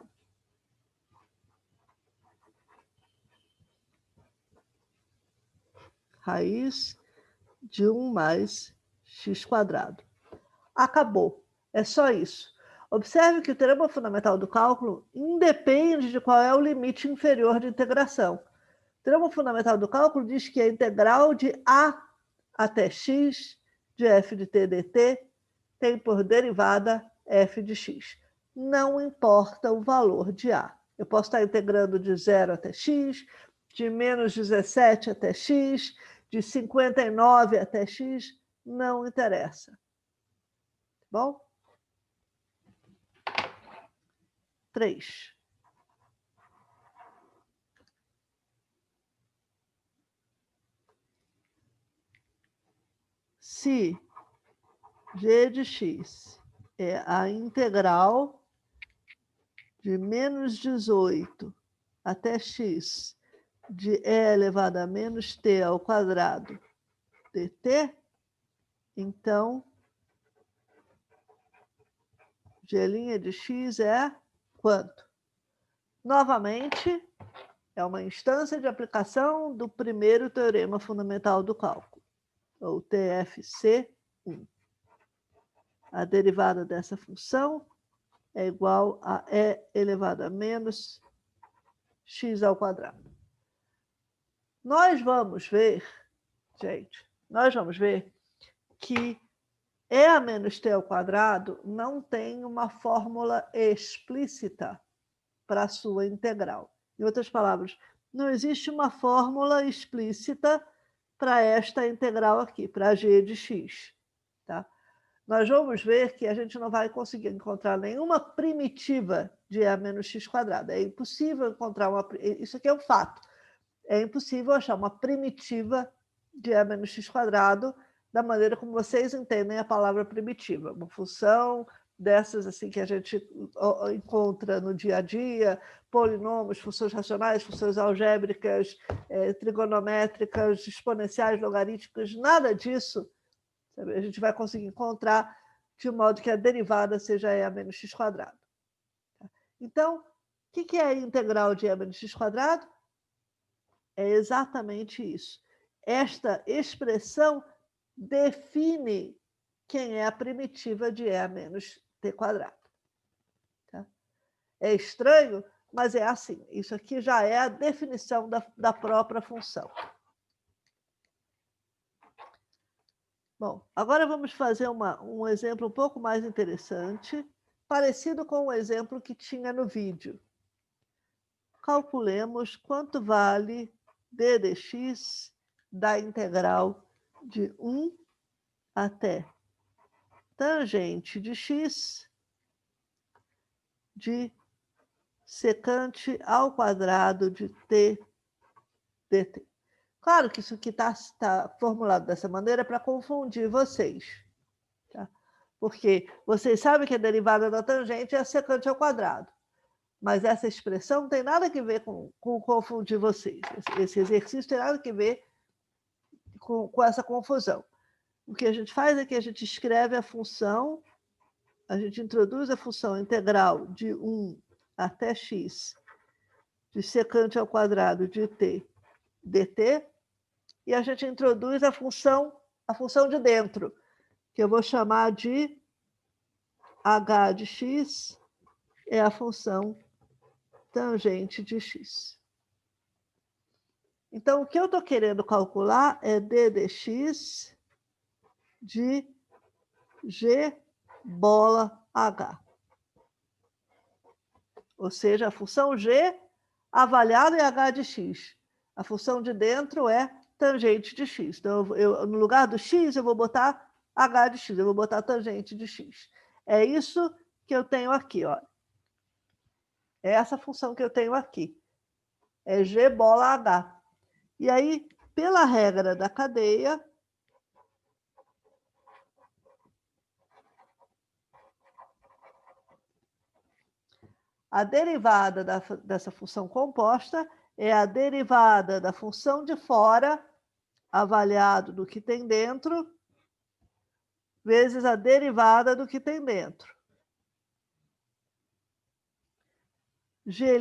Raiz de 1 mais x quadrado. Acabou. É só isso. Observe que o teorema fundamental do cálculo independe de qual é o limite inferior de integração. O teorema fundamental do cálculo diz que a integral de a até x de f de t dt tem por derivada f de x. Não importa o valor de a. Eu posso estar integrando de 0 até x, de menos 17 até x, de 59 até x, não interessa. Bom? 3. Se g de x é a integral de menos 18 até x de e elevado a menos t ao quadrado dt, então g' de x é quanto? Novamente, é uma instância de aplicação do primeiro teorema fundamental do cálculo, ou TFC1. A derivada dessa função é igual a e elevado a menos x ao quadrado. Nós vamos ver, gente, que e a menos t ao quadrado não tem uma fórmula explícita para a sua integral. Em outras palavras, não existe uma fórmula explícita para esta integral aqui, para g de x. Tá? Nós vamos ver que a gente não vai conseguir encontrar nenhuma primitiva de e a menos x quadrado. É impossível encontrar uma... Isso aqui é um fato. É impossível achar uma primitiva de e a menos x quadrado da maneira como vocês entendem a palavra primitiva. Uma função dessas assim que a gente encontra no dia a dia, polinômios, funções racionais, funções algébricas, trigonométricas, exponenciais, logarítmicas, nada disso a gente vai conseguir encontrar de modo que a derivada seja e a menos x quadrado. Então, o que é a integral de e a menos x quadrado? É exatamente isso. Esta expressão define quem é a primitiva de e a menos t². Tá? É estranho, mas é assim. Isso aqui já é a definição da própria função. Bom, agora vamos fazer um exemplo um pouco mais interessante, parecido com o exemplo que tinha no vídeo. Calculemos quanto vale d de x da integral de 1 até tangente de x de secante ao quadrado de t dt. Claro que isso aqui está formulado dessa maneira para confundir vocês. Tá? Porque vocês sabem que a derivada da tangente é a secante ao quadrado. Mas essa expressão não tem nada a ver com confundir vocês. Esse exercício tem nada a ver com essa confusão. O que a gente faz é que a gente escreve a função, a gente introduz a função integral de 1 até x de secante ao quadrado de t dt, e a gente introduz a função de dentro, que eu vou chamar de h de x, é a função tangente de x. Então, o que eu estou querendo calcular é d de x de g bola h. Ou seja, a função g avaliada é h de x. A função de dentro é tangente de x. Então, no lugar do x, eu vou botar h de x, eu vou botar tangente de x. É isso que eu tenho aqui, ó. É essa função que eu tenho aqui. É g bola h. E aí, pela regra da cadeia, a derivada dessa função composta é a derivada da função de fora, avaliado do que tem dentro, vezes a derivada do que tem dentro. G'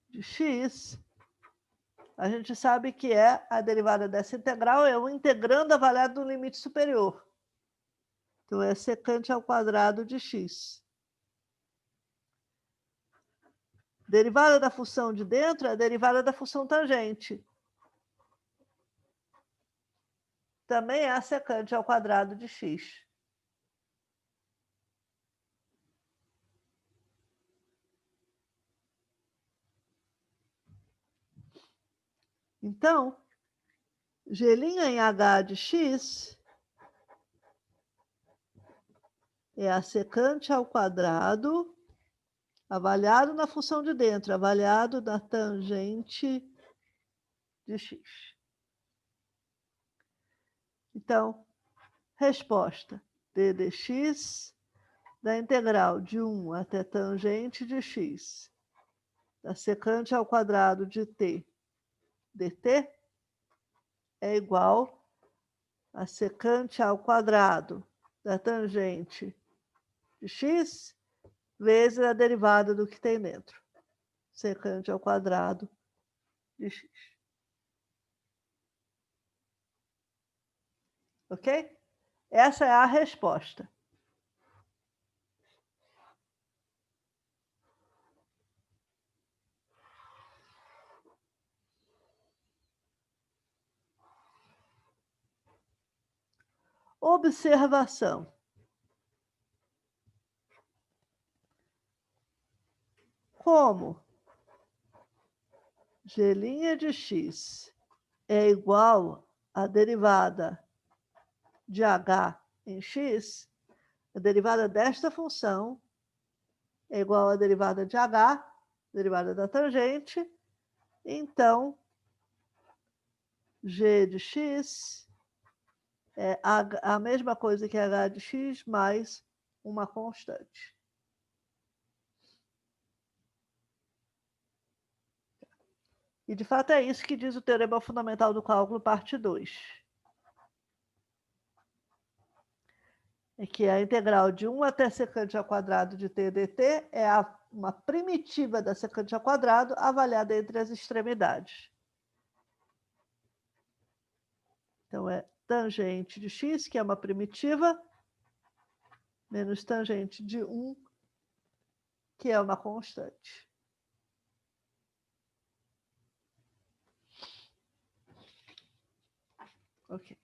de x, a gente sabe que é a derivada dessa integral, é o integrando avaliado no limite superior. Então, é secante ao quadrado de x. Derivada da função de dentro é a derivada da função tangente. Também é a secante ao quadrado de x. Então, g' em h de x é a secante ao quadrado avaliado na função de dentro, avaliado na tangente de x. Então, resposta: d de x da integral de 1 até tangente de x da secante ao quadrado de t dt é igual a secante ao quadrado da tangente de x vezes a derivada do que tem dentro, secante ao quadrado de x. Ok? Essa é a resposta. Observação. Como g' de x é igual à derivada de h em x, a derivada desta função é igual à derivada de h, derivada da tangente, então g de x é a mesma coisa que h de x mais uma constante. E, de fato, é isso que diz o Teorema Fundamental do Cálculo, parte 2. É que a integral de 1 até secante ao quadrado de t dt é uma primitiva da secante ao quadrado avaliada entre as extremidades. Então, é tangente de x, que é uma primitiva, menos tangente de 1, que é uma constante. Ok.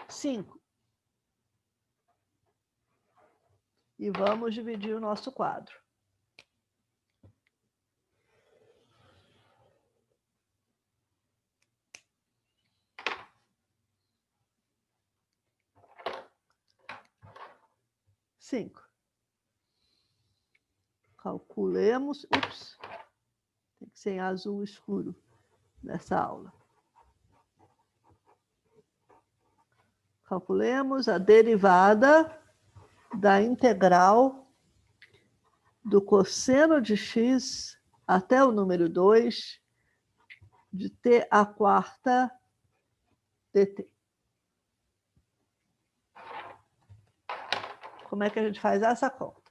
5. E vamos dividir o nosso quadro. Calculemos. Ups, tem que ser em azul escuro nessa aula. Calculemos a derivada da integral do cosseno de x até o número 2 de t à quarta dt. Como é que a gente faz essa conta?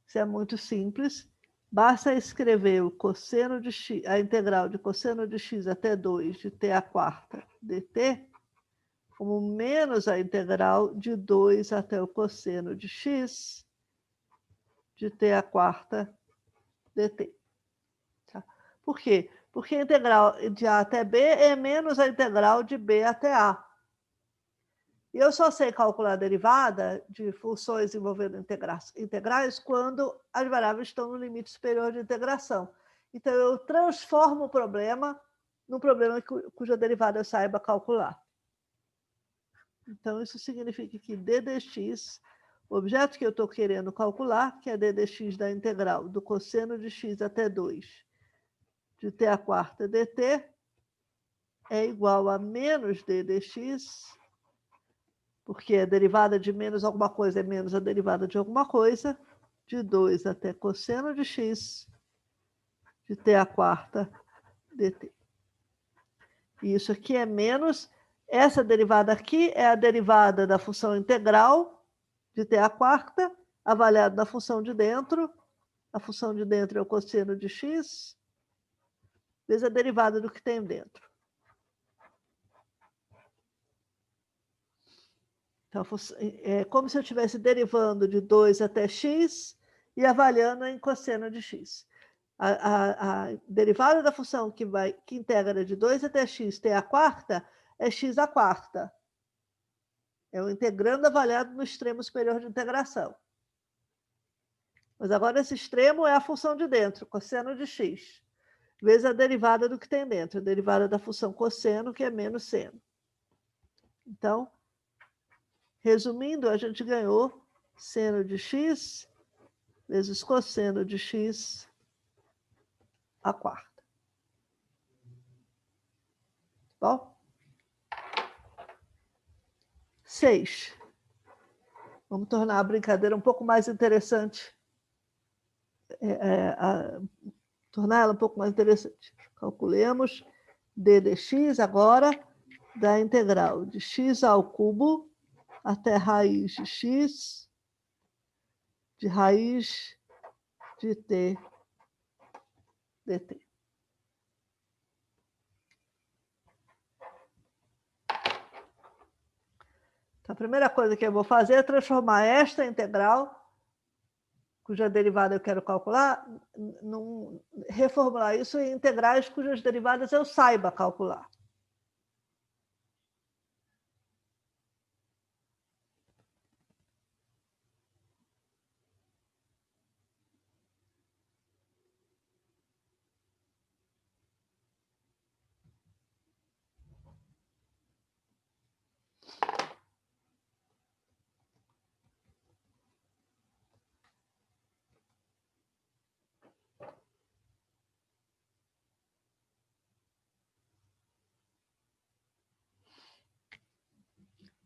Isso é muito simples. Basta escrever o cosseno de x, a integral de cosseno de x até 2 de t à quarta dt como menos a integral de 2 até o cosseno de x de t à quarta dt. Tá? Por quê? Porque a integral de a até b é menos a integral de b até a. E eu só sei calcular a derivada de funções envolvendo integrais quando as variáveis estão no limite superior de integração. Então, eu transformo o problema num problema cuja derivada eu saiba calcular. Então, isso significa que d dx, o objeto que eu estou querendo calcular, que é d dx da integral do cosseno de x até 2 de t à quarta dt, é igual a menos d dx, porque a derivada de menos alguma coisa é menos a derivada de alguma coisa, de 2 até cosseno de x de t à quarta dt. E isso aqui é menos, essa derivada aqui é a derivada da função integral de t à quarta, avaliada na função de dentro. A função de dentro é o cosseno de x, vezes a derivada do que tem dentro. Então, é como se eu estivesse derivando de 2 até x e avaliando em cosseno de x. A derivada da função que integra de 2 até x t à quarta é x à quarta. É o integrando avaliado no extremo superior de integração. Mas agora esse extremo é a função de dentro, cosseno de x, vezes a derivada do que tem dentro, a derivada da função cosseno, que é menos seno. Então, resumindo, a gente ganhou seno de x vezes cosseno de x à quarta. Bom? 6. Vamos tornar a brincadeira um pouco mais interessante. Tornar ela um pouco mais interessante. Calculemos d dx agora da integral de x ao cubo até raiz de x de raiz de t dt. Então, a primeira coisa que eu vou fazer é transformar esta integral, cuja derivada eu quero calcular, reformular isso em integrais cujas derivadas eu saiba calcular.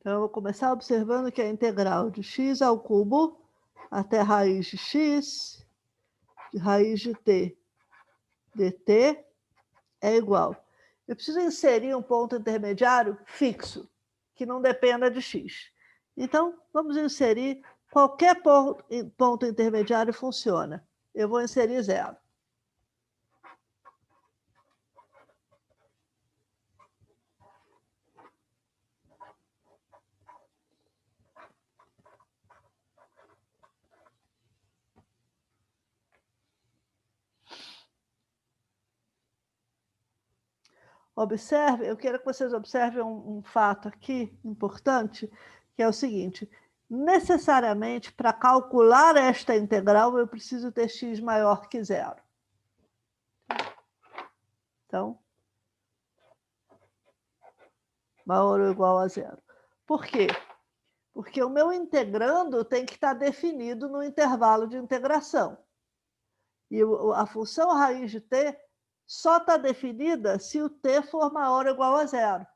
Então, eu vou começar observando que a integral de x ao cubo até raiz de x de raiz de t dt é igual. Eu preciso inserir um ponto intermediário fixo, que não dependa de x. Então, vamos inserir qualquer ponto intermediário funciona. Eu vou inserir 0. Observe, eu quero que vocês observem um fato aqui importante, que é o seguinte: necessariamente, para calcular esta integral, eu preciso ter x maior que zero. Então, maior ou igual a zero. Por quê? Porque o meu integrando tem que estar definido no intervalo de integração. E a função raiz de t só está definida se o t for maior ou igual a zero.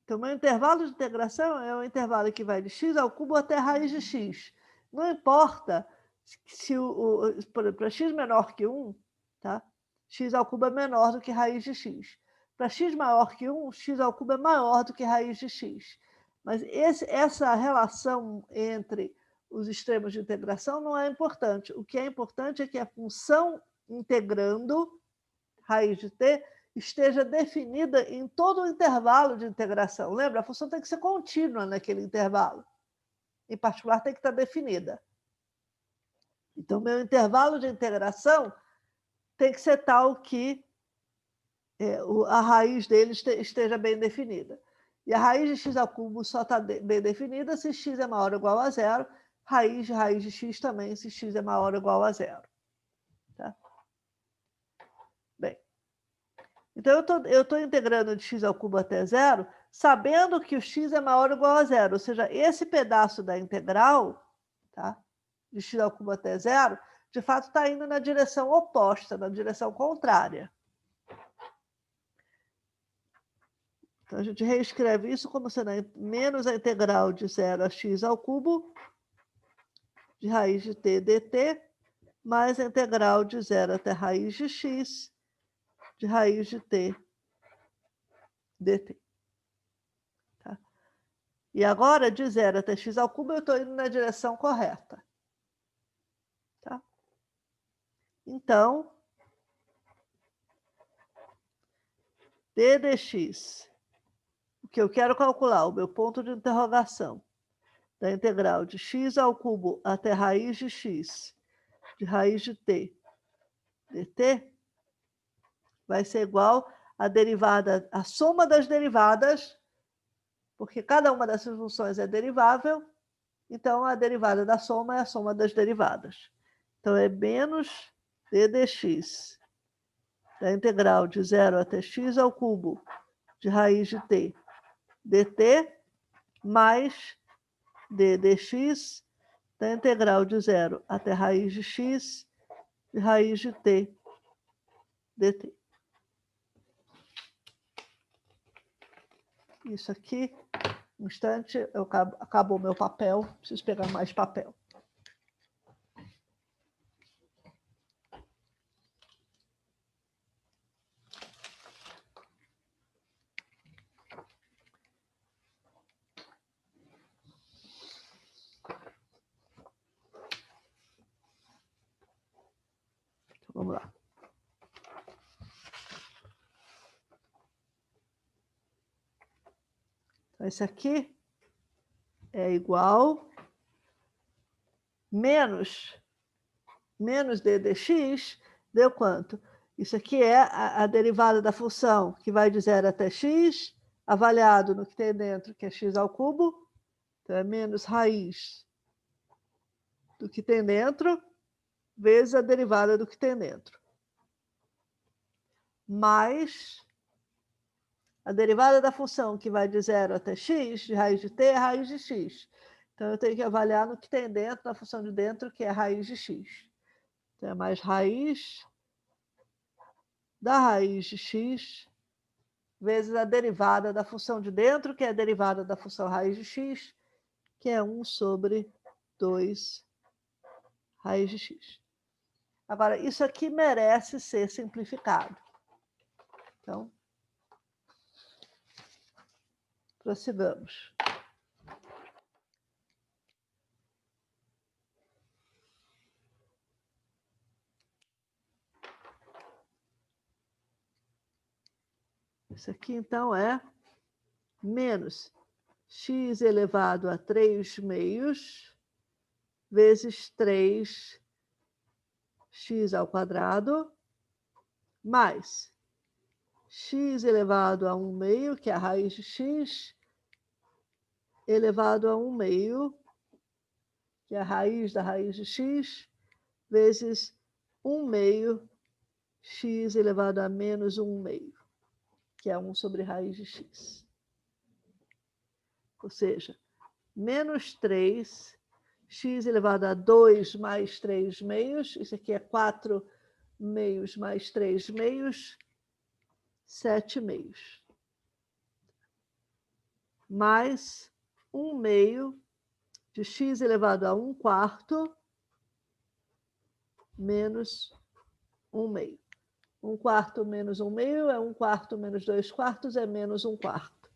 Então, o meu intervalo de integração é o intervalo que vai de x ao cubo até a raiz de x. Não importa se para x menor que 1, tá? X ao cubo é menor do que raiz de x. Para x maior que 1, x ao cubo é maior do que raiz de x. Mas essa relação entre os extremos de integração não é importante. O que é importante é que a função integrando raiz de t esteja definida em todo o intervalo de integração. Lembra? A função tem que ser contínua naquele intervalo. Em particular, tem que estar definida. Então, meu intervalo de integração tem que ser tal que a raiz dele esteja bem definida. E a raiz de x ao cubo só está bem definida se x é maior ou igual a zero, raiz de x também se x é maior ou igual a zero. Tá? Bem, então eu estou integrando de x ao cubo até zero, sabendo que o x é maior ou igual a zero, ou seja, esse pedaço da integral, tá, de x ao cubo até zero, de fato está indo na direção oposta, na direção contrária. Então, a gente reescreve isso como sendo menos a integral de 0 a x ao cubo de raiz de t dt, mais a integral de 0 até raiz de x de raiz de t dt. Tá? E agora, de 0 até x ao cubo, eu estou indo na direção correta. Tá? Então, d dx, o que eu quero calcular, o meu ponto de interrogação, da integral de x ao cubo até raiz de x de raiz de t dt, vai ser igual à derivada, a soma das derivadas, porque cada uma dessas funções é derivável, então a derivada da soma é a soma das derivadas. Então, é menos d dx da integral de 0 até x ao cubo de raiz de t dt, mais d dx da integral de 0 até raiz de x de raiz de t dt. Isso aqui, um instante, acabou o meu papel, preciso pegar mais papel. Então, vamos lá. Então, esse aqui é igual menos d dx, deu quanto? Isso aqui é a derivada da função, que vai de 0 até x, avaliado no que tem dentro, que é x ao cubo. Então, é menos raiz do que tem dentro, vezes a derivada do que tem dentro. Mais a derivada da função, que vai de 0 até x, de raiz de t, é raiz de x. Então, eu tenho que avaliar no que tem dentro, na função de dentro, que é raiz de x. Então, é mais raiz da raiz de x vezes a derivada da função de dentro, que é a derivada da função raiz de x, que é 1 sobre 2 raiz de x. Agora, isso aqui merece ser simplificado. Então, prossigamos. Isso aqui, então, é menos x elevado a 3 meios vezes 3x ao quadrado mais x elevado a 1 meio, que é a raiz de x, elevado a 1 meio, que é a raiz da raiz de x, vezes 1 meio x elevado a menos 1 meio, que é 1 sobre raiz de x. Ou seja, menos 3, x elevado a 2 mais 3 meios, isso aqui é 4 meios mais 3 meios, 7 meios. Mais 1 meio de x elevado a 1 quarto menos 1 meio. 1 quarto menos 1 meio é 1 quarto menos 2 quartos, é menos 1 quarto.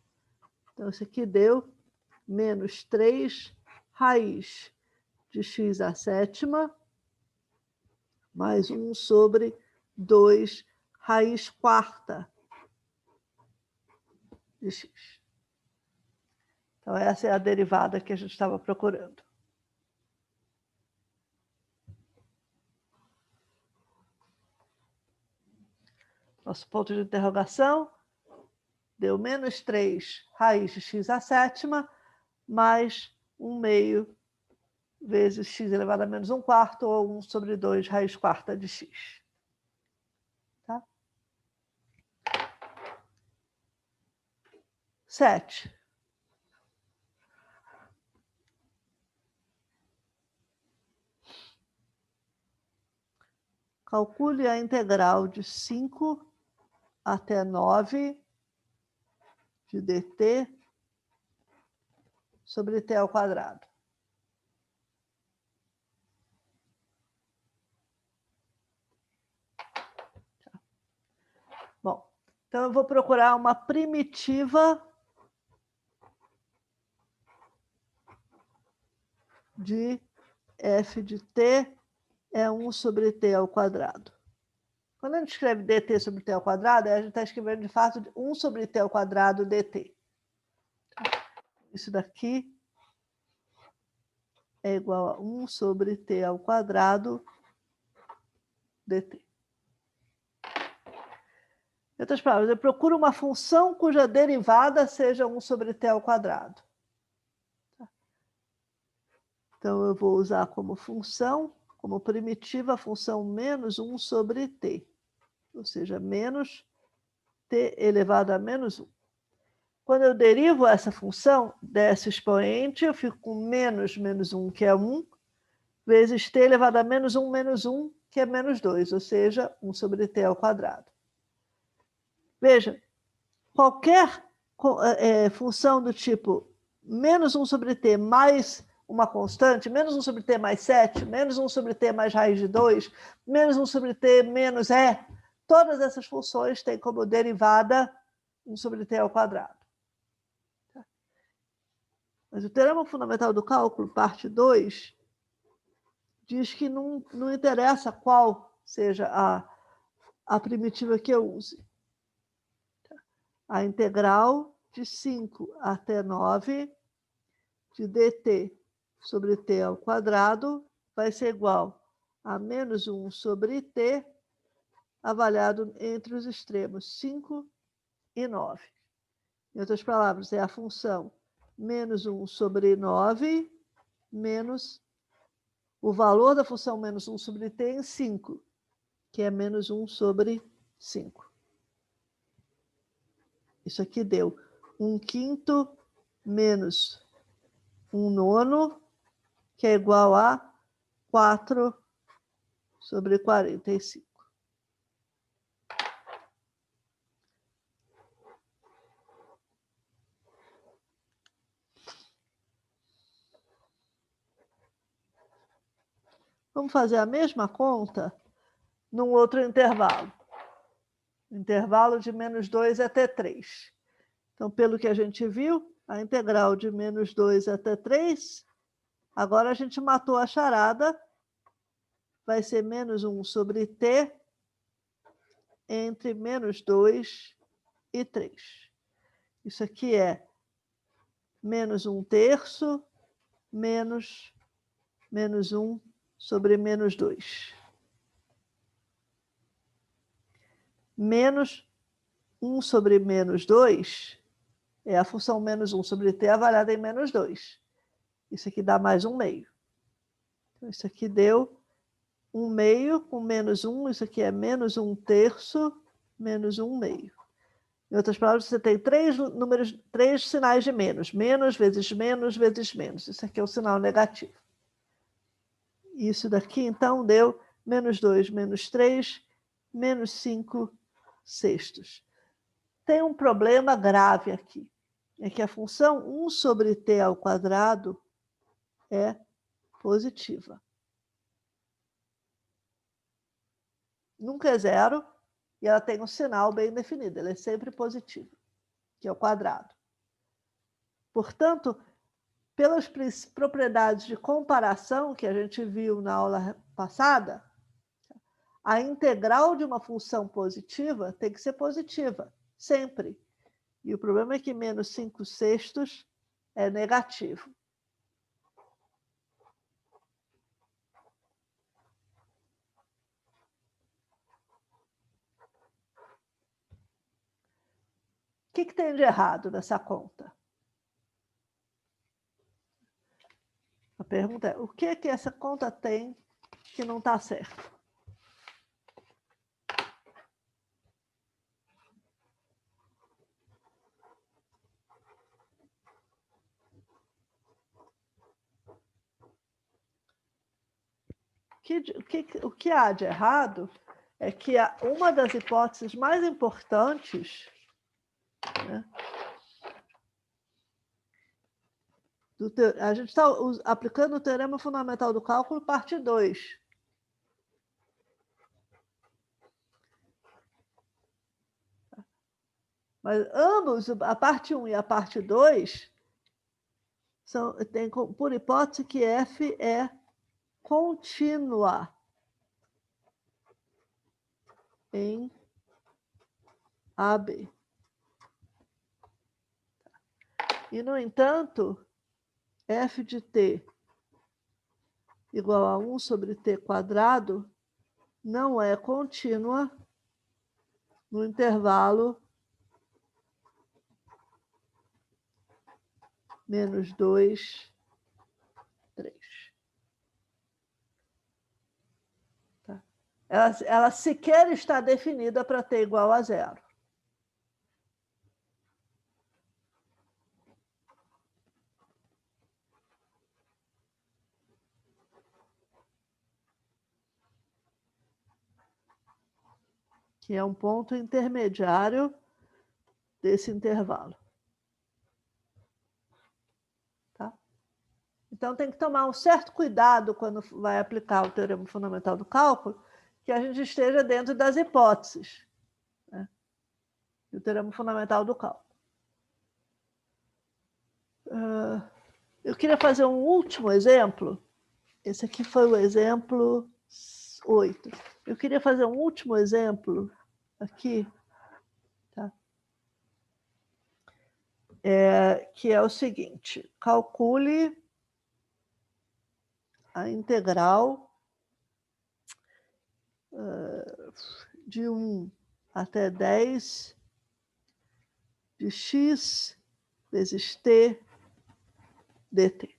Então, isso aqui deu menos 3 raiz de x à sétima, mais 1 sobre 2 raiz quarta de x. Então, essa é a derivada que a gente estava procurando. Nosso ponto de interrogação deu menos 3 raiz de x à sétima, mais 1 meio vezes x elevado a menos 1 quarto, ou 1 sobre 2 raiz quarta de x. Tá? 7. Calcule a integral de 5 até 9 de dt sobre t ao quadrado. Bom, então eu vou procurar uma primitiva de f de t é 1 sobre t ao quadrado. Quando a gente escreve dt sobre t ao quadrado, a gente está escrevendo de fato 1 sobre t ao quadrado dt. Isso daqui é igual a 1 sobre t ao quadrado dt. Em outras palavras, eu procuro uma função cuja derivada seja 1 sobre t ao quadrado. Então, eu vou usar como função, como primitiva, a função menos 1 sobre t. Ou seja, menos t elevado a menos 1. Quando eu derivo essa função desse expoente, eu fico com menos 1, que é 1, vezes t elevado a menos 1, que é menos 2, ou seja, 1 sobre t ao quadrado. Veja, qualquer função do tipo menos 1 sobre t mais uma constante, menos 1 sobre t mais 7, menos 1 sobre t mais raiz de 2, menos 1 sobre t menos e, todas essas funções têm como derivada 1 sobre t ao quadrado. Mas o Teorema Fundamental do Cálculo, parte 2, diz que não interessa qual seja a primitiva que eu use. A integral de 5 até 9 de dt sobre t ao quadrado vai ser igual a menos 1 sobre t, avaliado entre os extremos 5 e 9. Em outras palavras, é a função menos 1 sobre 9 menos o valor da função menos 1 sobre t em 5, que é menos 1 sobre 5. Isso aqui deu 1/5 menos 1/9, que é igual a 4 sobre 45. Vamos fazer a mesma conta num outro intervalo. Intervalo de menos 2 até 3. Então, pelo que a gente viu, a integral de menos 2 até 3, agora a gente matou a charada, vai ser menos 1 sobre t entre menos 2 e 3. Isso aqui é menos 1/3 menos 1 sobre menos 2. menos 1 sobre menos 2 é a função menos 1 sobre t avaliada em menos 2. Isso aqui dá mais 1 meio. Então, isso aqui deu 1 meio com menos 1, isso aqui é menos 1 terço, menos 1 meio. Em outras palavras, você tem três sinais de menos. Menos vezes menos vezes menos. Isso aqui é o sinal negativo. Isso daqui, então, deu menos 2, menos 3, menos 5 sextos. Tem um problema grave aqui. É que a função 1 sobre t ao quadrado é positiva. Nunca é zero e ela tem um sinal bem definido. Ela é sempre positiva, que é o quadrado. Portanto, pelas propriedades de comparação que a gente viu na aula passada, a integral de uma função positiva tem que ser positiva, sempre. E o problema é que menos 5 sextos é negativo. O que tem de errado nessa conta? A pergunta é, o que essa conta tem que não está certo? O que há de errado é que uma das hipóteses mais importantes, né, a gente está aplicando o teorema fundamental do cálculo, parte 2. Mas ambos, a parte 1 e a parte 2, tem por hipótese que f é contínua em AB. E, no entanto, f de t igual a 1 sobre t quadrado não é contínua no intervalo menos 2, 3. Tá? Ela sequer está definida para t igual a 0. Que é um ponto intermediário desse intervalo. Tá? Então, tem que tomar um certo cuidado quando vai aplicar o teorema fundamental do cálculo, que a gente esteja dentro das hipóteses, né, do teorema fundamental do cálculo. Eu queria fazer um último exemplo. Esse aqui foi o exemplo 8. Eu queria fazer um último exemplo aqui, tá? Que é o seguinte: calcule a integral de 1 até 10 de x vezes t dt.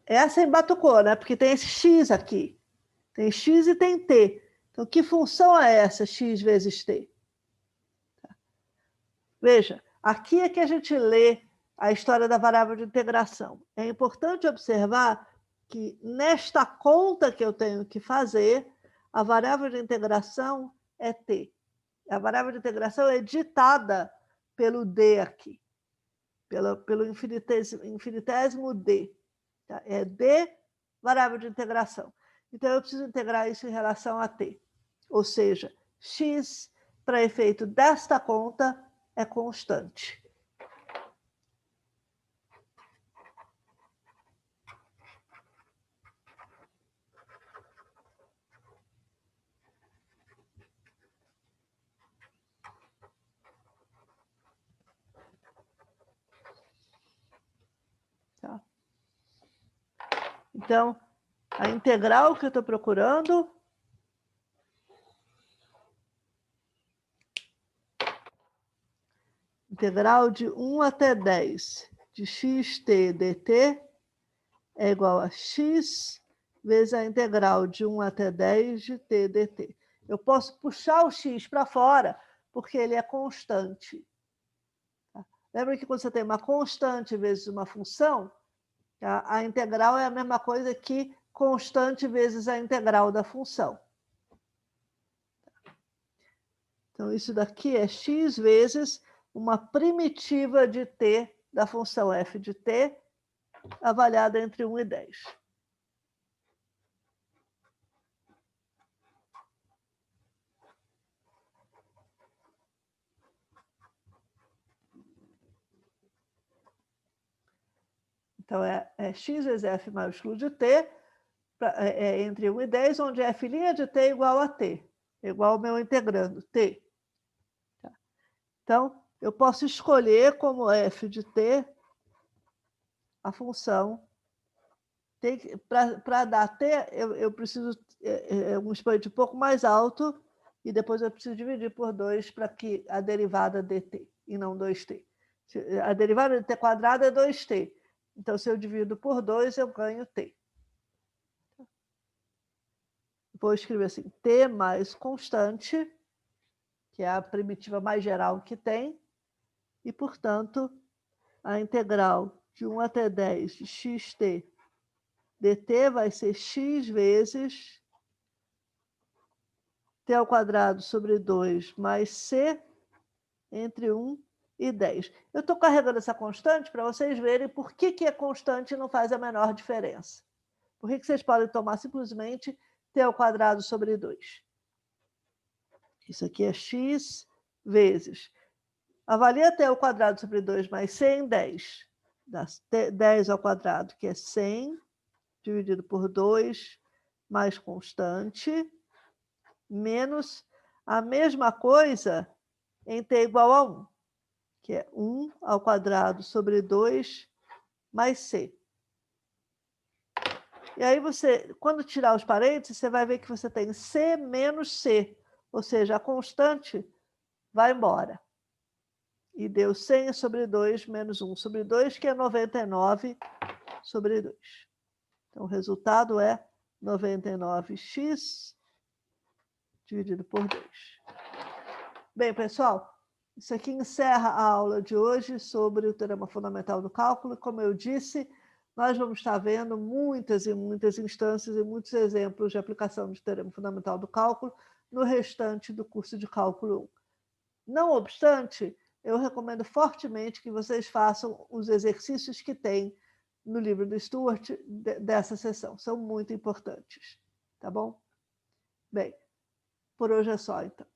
Essa embatucou, né? Porque tem esse x aqui. Tem x e tem t. Então, que função é essa, x vezes t? Veja, aqui é que a gente lê a história da variável de integração. É importante observar que nesta conta que eu tenho que fazer, a variável de integração é t. A variável de integração é ditada pelo d aqui, pelo infinitésimo d. Tá? É d variável de integração. Então, eu preciso integrar isso em relação a t. Ou seja, x, para efeito desta conta, é constante. Tá? Então, a integral que eu estou procurando integral de 1 até 10 de xt dt é igual a x vezes a integral de 1 até 10 de t dt. Eu posso puxar o x para fora, porque ele é constante. Tá? Lembra que quando você tem uma constante vezes uma função, a integral é a mesma coisa que constante vezes a integral da função. Então, isso daqui é x vezes uma primitiva de t da função f de t, avaliada entre 1 e 10. Então, é x vezes f maiúsculo de t, entre 1 e 10, onde f' de t é igual a t, igual ao meu integrando, t. Tá? Então, eu posso escolher como f de t a função. Para dar t, eu preciso um expoente um pouco mais alto, e depois eu preciso dividir por 2 para que a derivada dê t, e não 2t. A derivada de t quadrado é 2t. Então, se eu divido por 2, eu ganho t. Vou escrever assim, t mais constante, que é a primitiva mais geral que tem, e, portanto, a integral de 1 até 10 de xt dt vai ser x vezes t ao quadrado sobre 2 mais c entre 1 e 10. Eu estou carregando essa constante para vocês verem por que a constante não faz a menor diferença. Por que vocês podem tomar simplesmente t ao quadrado sobre 2. Isso aqui é x vezes. Avalia t ao quadrado sobre 2 mais c em 10. Dá 10 ao quadrado, que é 100, dividido por 2, mais constante, menos a mesma coisa em t igual a 1, que é 1 ao quadrado sobre 2 mais c. E aí você, quando tirar os parênteses, você vai ver que você tem c menos c, ou seja, a constante vai embora. E deu 100 sobre 2 menos 1 sobre 2, que é 99 sobre 2. Então, o resultado é 99x dividido por 2. Bem, pessoal, isso aqui encerra a aula de hoje sobre o Teorema Fundamental do Cálculo. Como eu disse, nós vamos estar vendo muitas e muitas instâncias e muitos exemplos de aplicação do Teorema Fundamental do Cálculo no restante do curso de Cálculo 1. Não obstante, eu recomendo fortemente que vocês façam os exercícios que tem no livro do Stuart dessa sessão. São muito importantes, tá bom? Bem, por hoje é só, então.